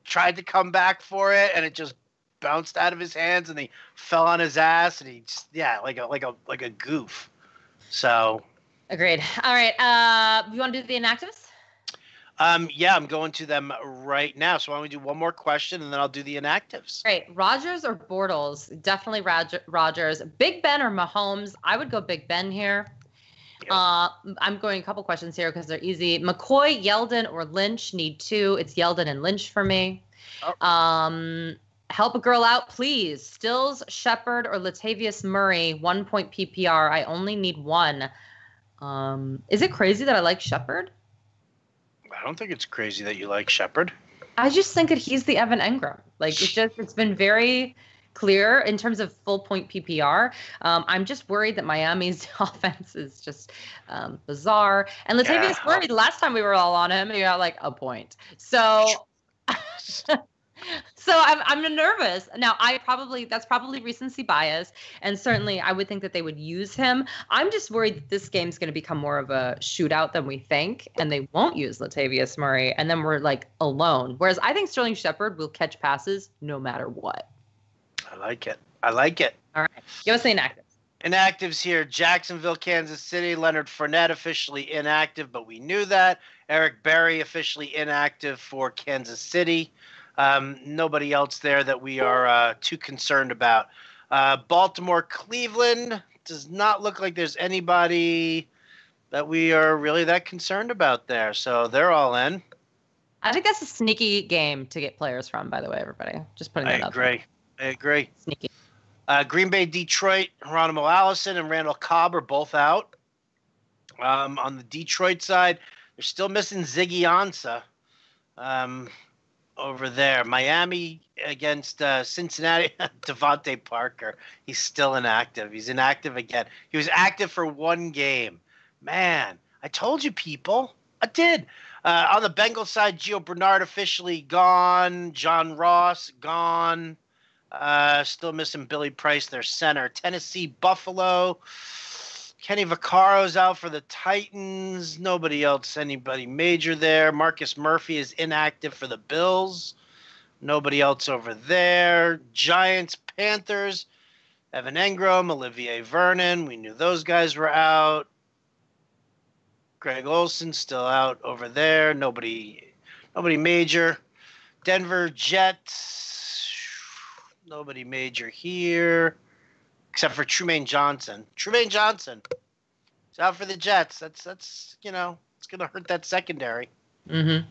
tried to come back for it and it just bounced out of his hands and he fell on his ass and he just, like a goof. So agreed. All right. You want to do the inactives? Yeah, I'm going to them right now. So why don't we do one more question and then I'll do the inactives. Great. Rodgers or Bortles? Definitely Rodgers. Big Ben or Mahomes? I would go Big Ben here. Yep. I'm going a couple questions here because they're easy. McCoy, Yeldon, or Lynch? Need two. It's Yeldon and Lynch for me. Oh. Help a girl out, please. Stills, Shepard, or Latavius Murray? 1 point PPR. I only need one. Is it crazy that I like Shepard? I don't think it's crazy that you like Shepard. I just think that he's the Evan Engram. Like it's been very clear in terms of full point PPR. I'm just worried that Miami's offense is just bizarre. And Latavius Murray, the last time we were all on him, he got like a point. So so I'm nervous. Now that's probably recency bias, and certainly I would think that they would use him. I'm just worried that this game's going to become more of a shootout than we think, and they won't use Latavius Murray, and then we're like alone. Whereas I think Sterling Shepard will catch passes no matter what. I like it. All right. Give us the inactives. Inactives here. Jacksonville, Kansas City. Leonard Fournette officially inactive, but we knew that. Eric Berry officially inactive for Kansas City. Nobody else there that we are too concerned about. Baltimore, Cleveland does not look like there's anybody that we are really that concerned about there. So they're all in. I think that's a sneaky game to get players from, by the way, everybody. Just putting that out there. I agree. Sneaky. Green Bay, Detroit, Geronimo Allison and Randall Cobb are both out. On the Detroit side, they're still missing Ziggy Ansah. Over there, Miami against Cincinnati, Devontae Parker. He's still inactive. He's inactive again. He was active for one game. Man, I told you, people. I did. On the Bengals side, Gio Bernard officially gone. John Ross gone. Still missing Billy Price, their center. Tennessee, Buffalo. Kenny Vaccaro's out for the Titans. Nobody else, anybody major there. Marcus Murphy is inactive for the Bills. Nobody else over there. Giants, Panthers. Evan Engram, Olivier Vernon. We knew those guys were out. Greg Olsen still out over there. Nobody major. Denver Jets. Nobody major here. Except for Trumaine Johnson. Trumaine Johnson. He's out for the Jets. That's it's going to hurt that secondary. Mm-hmm.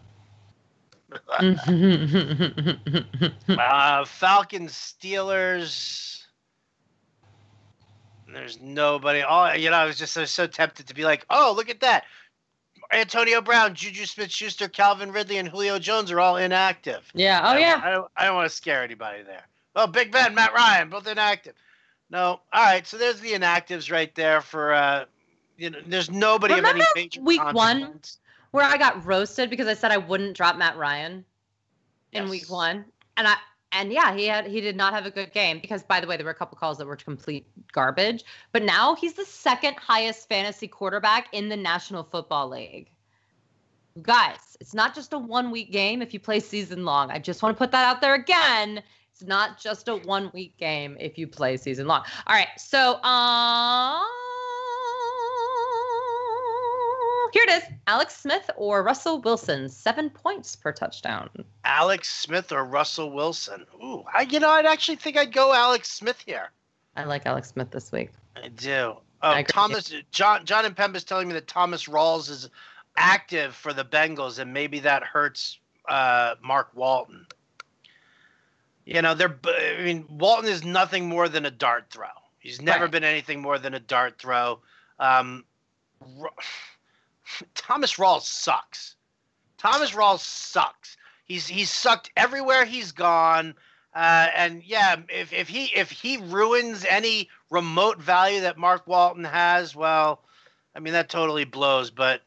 Falcons, Steelers. There's nobody. I was just so tempted to be like, oh, look at that. Antonio Brown, Juju Smith-Schuster, Calvin Ridley, and Julio Jones are all inactive. Yeah. I don't want to scare anybody there. Oh, Big Ben, Matt Ryan, both inactive. No. All right. So there's the inactives right there for, there's nobody of any major week consequence. 1 where I got roasted because I said I wouldn't drop Matt Ryan in week 1. And he did not have a good game because, by the way, there were a couple calls that were complete garbage. But now he's the second highest fantasy quarterback in the National Football League. Guys, it's not just a 1-week game if you play season long. I just want to put that out there again. It's not just a 1-week game if you play season long. All right, so here it is. Alex Smith or Russell Wilson, 7 points per touchdown. Alex Smith or Russell Wilson? Ooh, I'd actually think I'd go Alex Smith here. I like Alex Smith this week. I do. Oh, John and Pemba is telling me that Thomas Rawls is active for the Bengals, and maybe that hurts Mark Walton. Walton is nothing more than a dart throw. He's never been anything more than a dart throw. Thomas Rawls sucks. He's sucked everywhere he's gone. If he ruins any remote value that Mark Walton has, well, I mean, that totally blows. But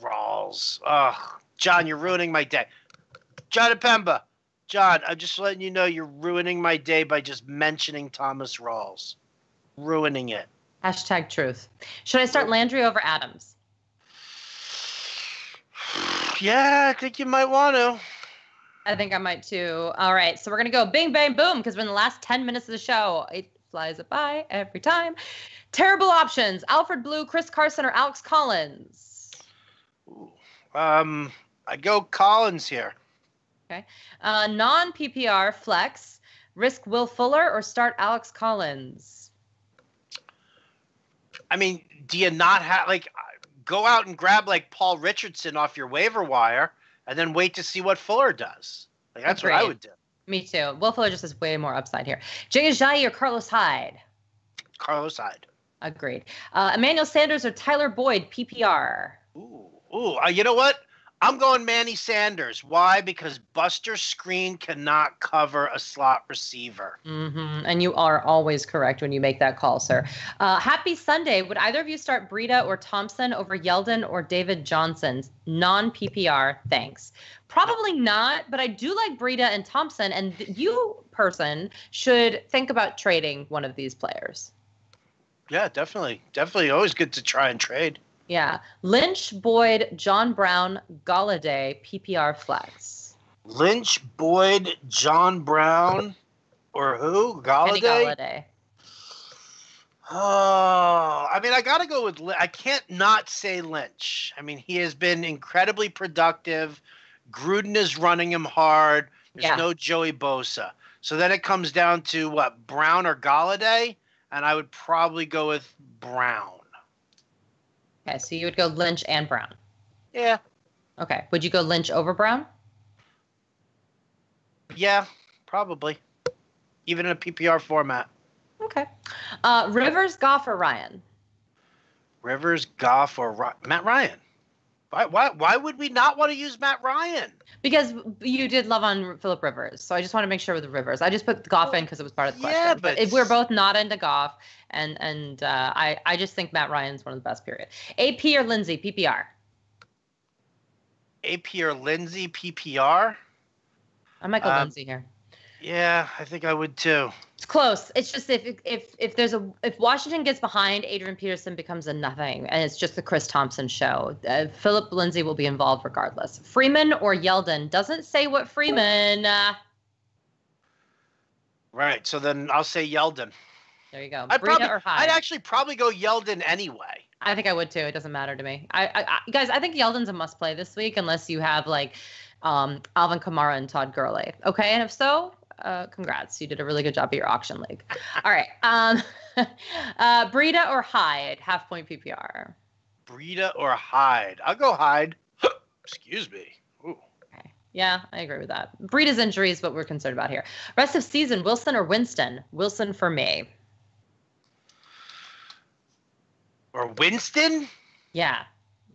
Rawls, John, you're ruining my day. John Pemba. John, I'm just letting you know you're ruining my day by just mentioning Thomas Rawls. Ruining it. Hashtag truth. Should I start Landry over Adams? Yeah, I think you might want to. I think I might too. All right, so we're going to go bing, bang, boom, because we're in the last 10 minutes of the show. It flies by every time. Terrible options. Alfred Blue, Chris Carson, or Alex Collins? Ooh. I go Collins here. Okay. Non-PPR flex. Risk Will Fuller or start Alex Collins? I mean, do you not have, like, go out and grab, like, Paul Richardson off your waiver wire and then wait to see what Fuller does? Like, that's what I would do. Me too. Will Fuller just has way more upside here. Jay Ajayi or Carlos Hyde? Carlos Hyde. Agreed. Emmanuel Sanders or Tyler Boyd, PPR? Ooh, you know what? I'm going Manny Sanders. Why? Because Buster Screen cannot cover a slot receiver. Mm-hmm. And you are always correct when you make that call, sir. Happy Sunday. Would either of you start Breida or Thompson over Yeldon or David Johnson? Non-PPR, thanks. Probably not, but I do like Breida and Thompson, and you, person, should think about trading one of these players. Yeah, definitely. Definitely always good to try and trade. Yeah. Lynch, Boyd, John Brown, Galladay, PPR flex. Lynch, Boyd, John Brown, or who? Galladay? Galladay. Oh, I mean, I got to go with I can't not say Lynch. I mean, he has been incredibly productive. Gruden is running him hard. There's no Joey Bosa. So then it comes down to what, Brown or Galladay? And I would probably go with Brown. Okay, so you would go Lynch and Brown. Yeah. Okay. Would you go Lynch over Brown? Yeah, probably. Even in a PPR format. Okay. Rivers, Goff, or Ryan? Rivers, Goff, or Matt Ryan. Why would we not want to use Matt Ryan? Because you did love on Phillip Rivers, so I just want to make sure with the Rivers. I just put Goff in because it was part of the question. Yeah, but if we're both not into Goff, and I just think Matt Ryan's one of the best. Period. AP or Lindsey, PPR. AP or Lindsey, PPR. I might go Lindsey here. Yeah, I think I would too. It's close. It's just if Washington gets behind, Adrian Peterson becomes a nothing, and it's just the Chris Thompson show. Philip Lindsay will be involved regardless. Freeman or Yeldon? Doesn't say what Freeman. Right. So then I'll say Yeldon. There you go. I'd actually probably go Yeldon anyway. I think I would too. It doesn't matter to me. Guys, I think Yeldon's a must play this week unless you have like Alvin Kamara and Todd Gurley. Okay, and if so, congrats. You did a really good job at your auction league. All right. Breida or Hyde, half point PPR. Breida or Hyde? I'll go Hyde. Excuse me. Ooh. Okay. Yeah, I agree with that. Breida's injury is what we're concerned about here. Rest of season, Wilson or Winston? Wilson for me. Or Winston? Yeah.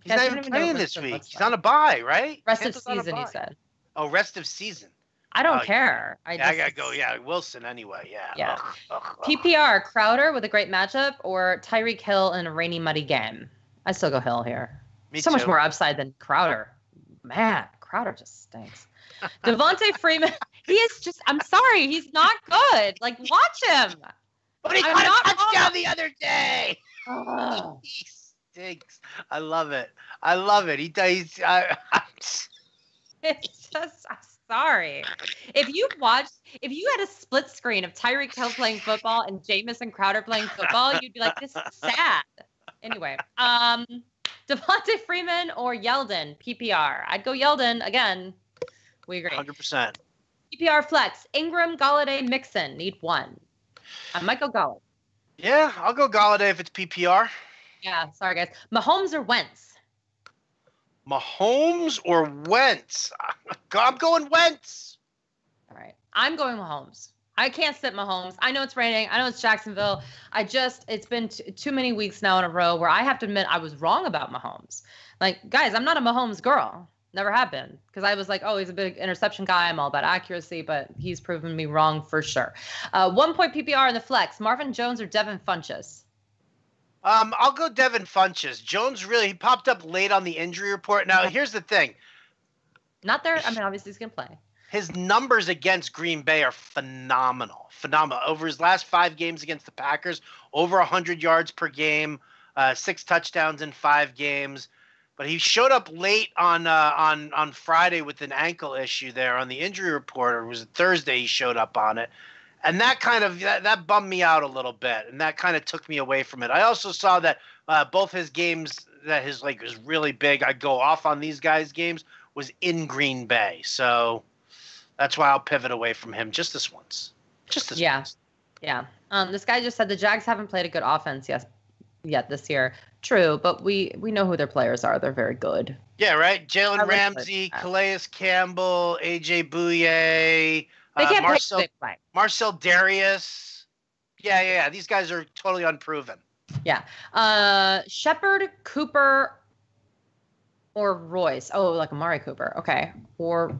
He's not even playing this week. He's on a bye, right? Rest of season, you said. Oh, rest of season. I don't care. I gotta go. Yeah, Wilson anyway. Yeah. Yeah. PPR, Crowder with a great matchup or Tyreek Hill in a rainy, muddy game? I still go Hill here. Me so too. Much more upside than Crowder. Man, Crowder just stinks. Devontae Freeman, he is just, I'm sorry, he's not good. Like, watch him. But he got a touchdown the other day. Oh. He stinks. I love it. It's just, I'm sorry. If you had a split screen of Tyreek Hill playing football and Jamison Crowder playing football, you'd be like, this is sad. Anyway, Devontae Freeman or Yeldon, PPR. I'd go Yeldon again. We agree. 100%. PPR flex, Ingram, Galladay, Mixon. Need one. I might go Galladay. Yeah, I'll go Galladay if it's PPR. Yeah, sorry guys. Mahomes or Wentz? Mahomes or Wentz? I'm going Wentz. All right. I'm going Mahomes. I can't sit Mahomes. I know it's raining. I know it's Jacksonville. It's been too many weeks now in a row where I have to admit I was wrong about Mahomes. Like, guys, I'm not a Mahomes girl. Never have been. Because I was like, oh, he's a big interception guy. I'm all about accuracy, but he's proven me wrong for sure. 1 point PPR in the flex. Marvin Jones or Devin Funchess? I'll go Devin Funchess. Jones he popped up late on the injury report. Now, here's the thing. Not there. I mean, obviously he's going to play. his numbers against Green Bay are phenomenal. Phenomenal. Over his last 5 games against the Packers, over 100 yards per game, 6 touchdowns in 5 games. But he showed up late on Friday with an ankle issue there on the injury report. Or was it Thursday he showed up on it? And that kind of that bummed me out a little bit, and that kind of took me away from it. I also saw that both his games that his like was really big. I'd go off on these guys' games was in Green Bay, so that's why I'll pivot away from him just this once. Just this once. Yeah. This guy just said the Jags haven't played a good offense yet this year. True, but we know who their players are. They're very good. Yeah, right. Jalen Ramsey, Calais Campbell, AJ Bouye. They can't Marcel Darius. Yeah. These guys are totally unproven. Yeah. Shepard, Cooper, or Royce. Oh, like Amari Cooper. Okay. Or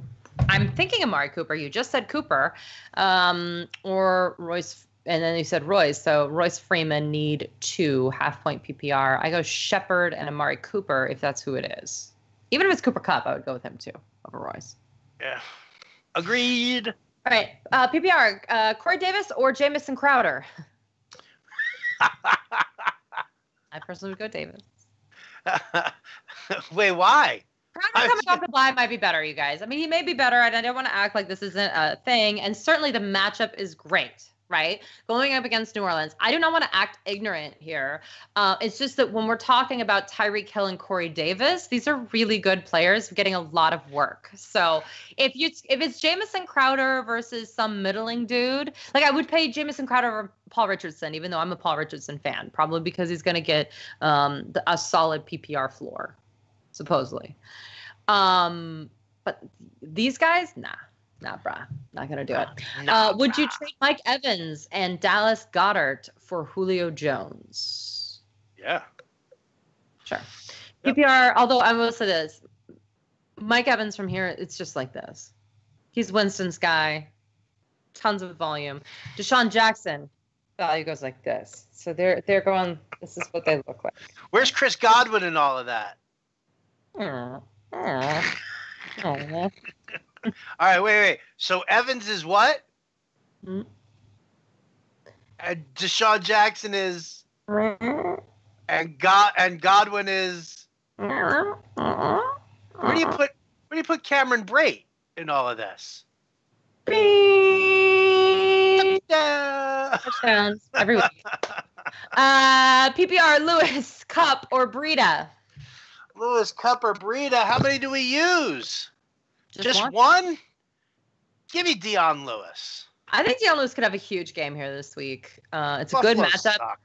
I'm thinking Amari Cooper. You just said Cooper. Or Royce. And then you said Royce. So Royce Freeman need 2 half-point PPR. I go Shepard and Amari Cooper if that's who it is. Even if it's Cooper Kupp, I would go with him too over Royce. Yeah. Agreed. All right, PPR, Corey Davis or Jamison Crowder? I personally would go Davis. Wait, why? Crowder coming off the bye might be better, you guys. I mean, he may be better, and I don't want to act like this isn't a thing. And certainly the matchup is great, right? Going up against New Orleans. I do not want to act ignorant here. It's just that when we're talking about Tyreek Hill and Corey Davis, these are really good players getting a lot of work. So if it's Jamison Crowder versus some middling dude, like I would pay Jamison Crowder over Paul Richardson, even though I'm a Paul Richardson fan, probably because he's going to get a solid PPR floor, supposedly. But these guys, nah. Nah, bruh. Not going to do it. Would you trade Mike Evans and Dallas Goedert for Julio Jones? Yeah. Sure. Yep. PPR, although I will say this. Mike Evans from here, it's just like this. He's Winston's guy. Tons of volume. Deshaun Jackson, value goes like this. So they're going, this is what they look like. Where's Chris Godwin in all of that? All right, wait. So Evans is what? Mm-hmm. And Deshaun Jackson is, and Godwin is. Where do you put Cameron Brate in all of this? Touchdowns every week. PPR, Lewis, Kupp, or Breida? Lewis, Kupp, or Breida. How many do we use? Just one? Give me Dion Lewis. I think Dion Lewis could have a huge game here this week. It's a good matchup.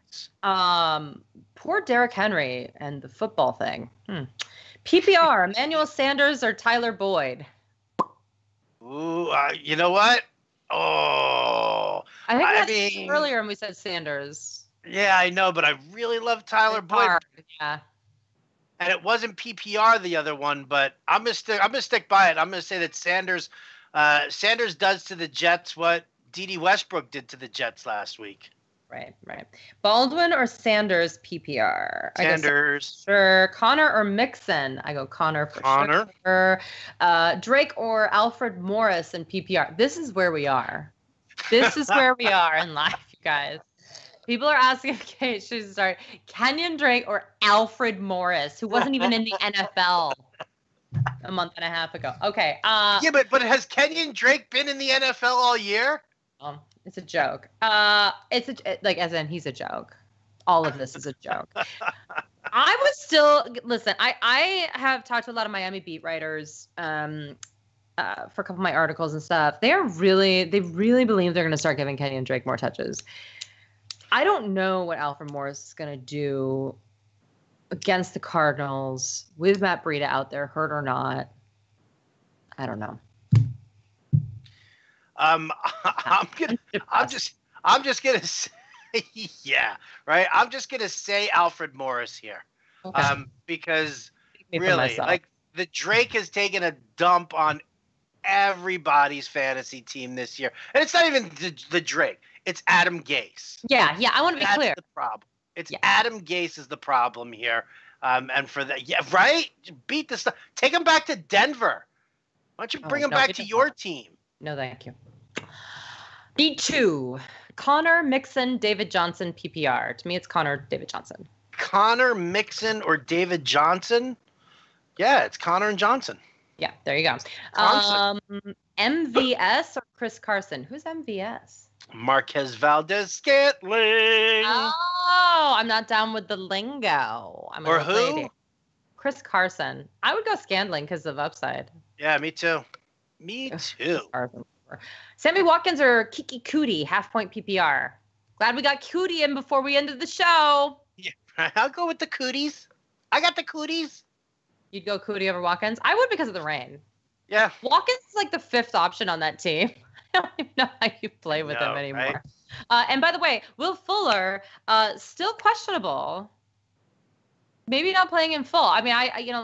Sucks. Poor Derrick Henry and the football thing. PPR, Emmanuel Sanders or Tyler Boyd? Ooh, you know what? Oh. I think earlier when we said Sanders. Yeah, I know, but I really love Tyler Boyd. Yeah. And it wasn't PPR the other one, but I'm gonna stick by it. I'm gonna say that Sanders does to the Jets what D.D. Westbrook did to the Jets last week. Right. Baldwin or Sanders PPR? Sanders. Sure. Connor or Mixon? I go Connor for sure. Drake or Alfred Morris in PPR? This is where we are. This is where we are in life, you guys. People are asking if Kate should start Kenyon Drake or Alfred Morris, who wasn't even in the NFL a month and a half ago. Okay. Yeah, but has Kenyon Drake been in the NFL all year? It's a joke. As in he's a joke. All of this is a joke. I was still listen. I have talked to a lot of Miami beat writers for a couple of my articles and stuff. They really believe they're going to start giving Kenyon Drake more touches. I don't know what Alfred Morris is going to do against the Cardinals with Matt Breida out there, hurt or not. I don't know. I'm just gonna say, yeah, right. I'm just gonna say Alfred Morris here, because really, like the Drake has taken a dump on everybody's fantasy team this year, and it's not even the Drake. It's Adam Gase. Yeah. I want to be clear. That's the problem. It's Adam Gase is the problem here. And for that, right? Beat the stuff. Take him back to Denver. Why don't you bring him back to your team? No, thank you. B2. Connor, Mixon, David Johnson, PPR. To me, it's Connor, David Johnson. Connor, Mixon, or David Johnson? Yeah, it's Connor and Johnson. Yeah, there you go. MVS or Chris Carson? Who's MVS? Marquez Valdez-Scantling. Oh, I'm not down with the lingo. I'm or who? Lady. Chris Carson. I would go Scantling because of upside. Yeah, me too. Me too. Sammy Watkins or Kiki Cootie, half-point PPR. Glad we got Cootie in before we ended the show. Yeah, I'll go with the Cooties. I got the Cooties. You'd go Cootie over Watkins? I would because of the rain. Yeah. Watkins is like the 5th option on that team. I don't even know how you play with him anymore. Right? And by the way, Will Fuller, still questionable. Maybe not playing in full. I mean,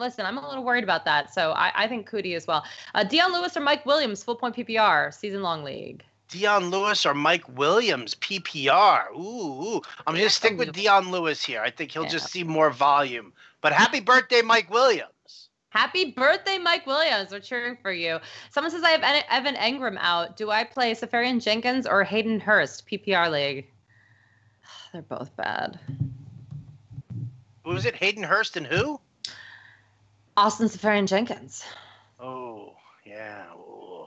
listen, I'm a little worried about that. So I think Cootie as well. Dion Lewis or Mike Williams, full point PPR, season-long league. Dion Lewis or Mike Williams, PPR. Ooh. I'm going to stick with Dion Lewis here. I think he'll just see more volume. But happy birthday, Mike Williams. Happy birthday, Mike Williams. We're cheering for you. Someone says I have Evan Engram out. Do I play Safarian Jenkins or Hayden Hurst, PPR league? They're both bad. Who is it? Hayden Hurst and who? Austin Safarian Jenkins. Oh, yeah. Ooh.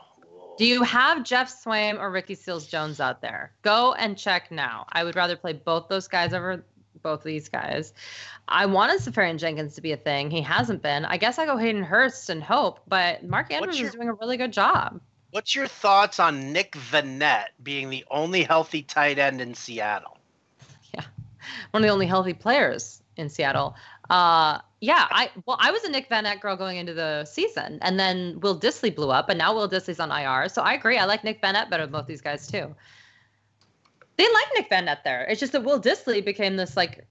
Do you have Jeff Swaim or Ricky Seals-Jones out there? Go and check now. I would rather play both those guys over both these guys. I wanted Safarian Jenkins to be a thing. He hasn't been. I guess I go Hayden Hurst and hope, but Mark Andrews is doing a really good job. What's your thoughts on Nick Vanette being the only healthy tight end in Seattle? Yeah, one of the only healthy players in Seattle. I was a Nick Vanette girl going into the season, and then Will Dissly blew up, and now Will Dissly's on IR. So I agree. I like Nick Vanette better than both these guys too. They like Nick Vanette there. It's just that Will Dissly became this like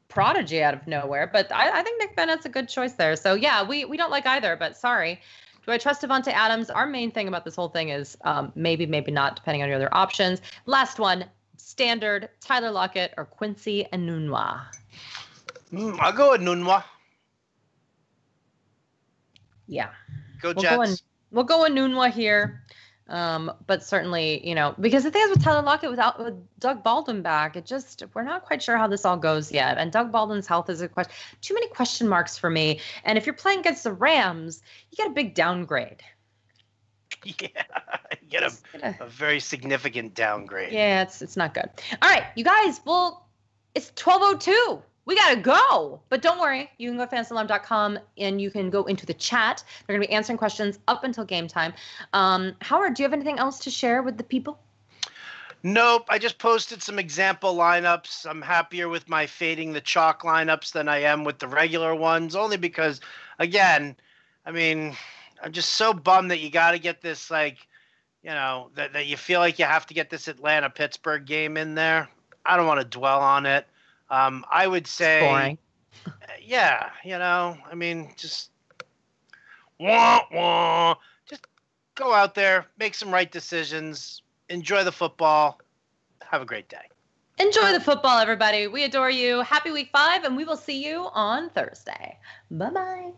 prodigy out of nowhere. But I think Nick Vanette's a good choice there. So yeah, we don't like either, but sorry. Do I trust Devontae Adams? Our main thing about this whole thing is maybe not, depending on your other options. Last one, standard, Tyler Lockett or Quincy Enunwa. I'll go with Enunwa. Yeah. Go Jets. We'll go Enunwa here. But certainly, because the thing is with Tyler Lockett, with Doug Baldwin back, we're not quite sure how this all goes yet. And Doug Baldwin's health is a question. Too many question marks for me. And if you're playing against the Rams, you get a big downgrade. Yeah, you get a very significant downgrade. Yeah, it's not good. All right, you guys, it's 12:02. We got to go. But don't worry. You can go to fantasyalarm.com and you can go into the chat. They're going to be answering questions up until game time. Howard, do you have anything else to share with the people? Nope. I just posted some example lineups. I'm happier with my fading the chalk lineups than I am with the regular ones, only because, again, I'm just so bummed that you got to get this, that you feel like you have to get this Atlanta-Pittsburgh game in there. I don't want to dwell on it. I would say, boring. Yeah, just just go out there, make some right decisions, enjoy the football, have a great day. Enjoy the football, everybody. We adore you. Happy week 5, and we will see you on Thursday. Bye-bye.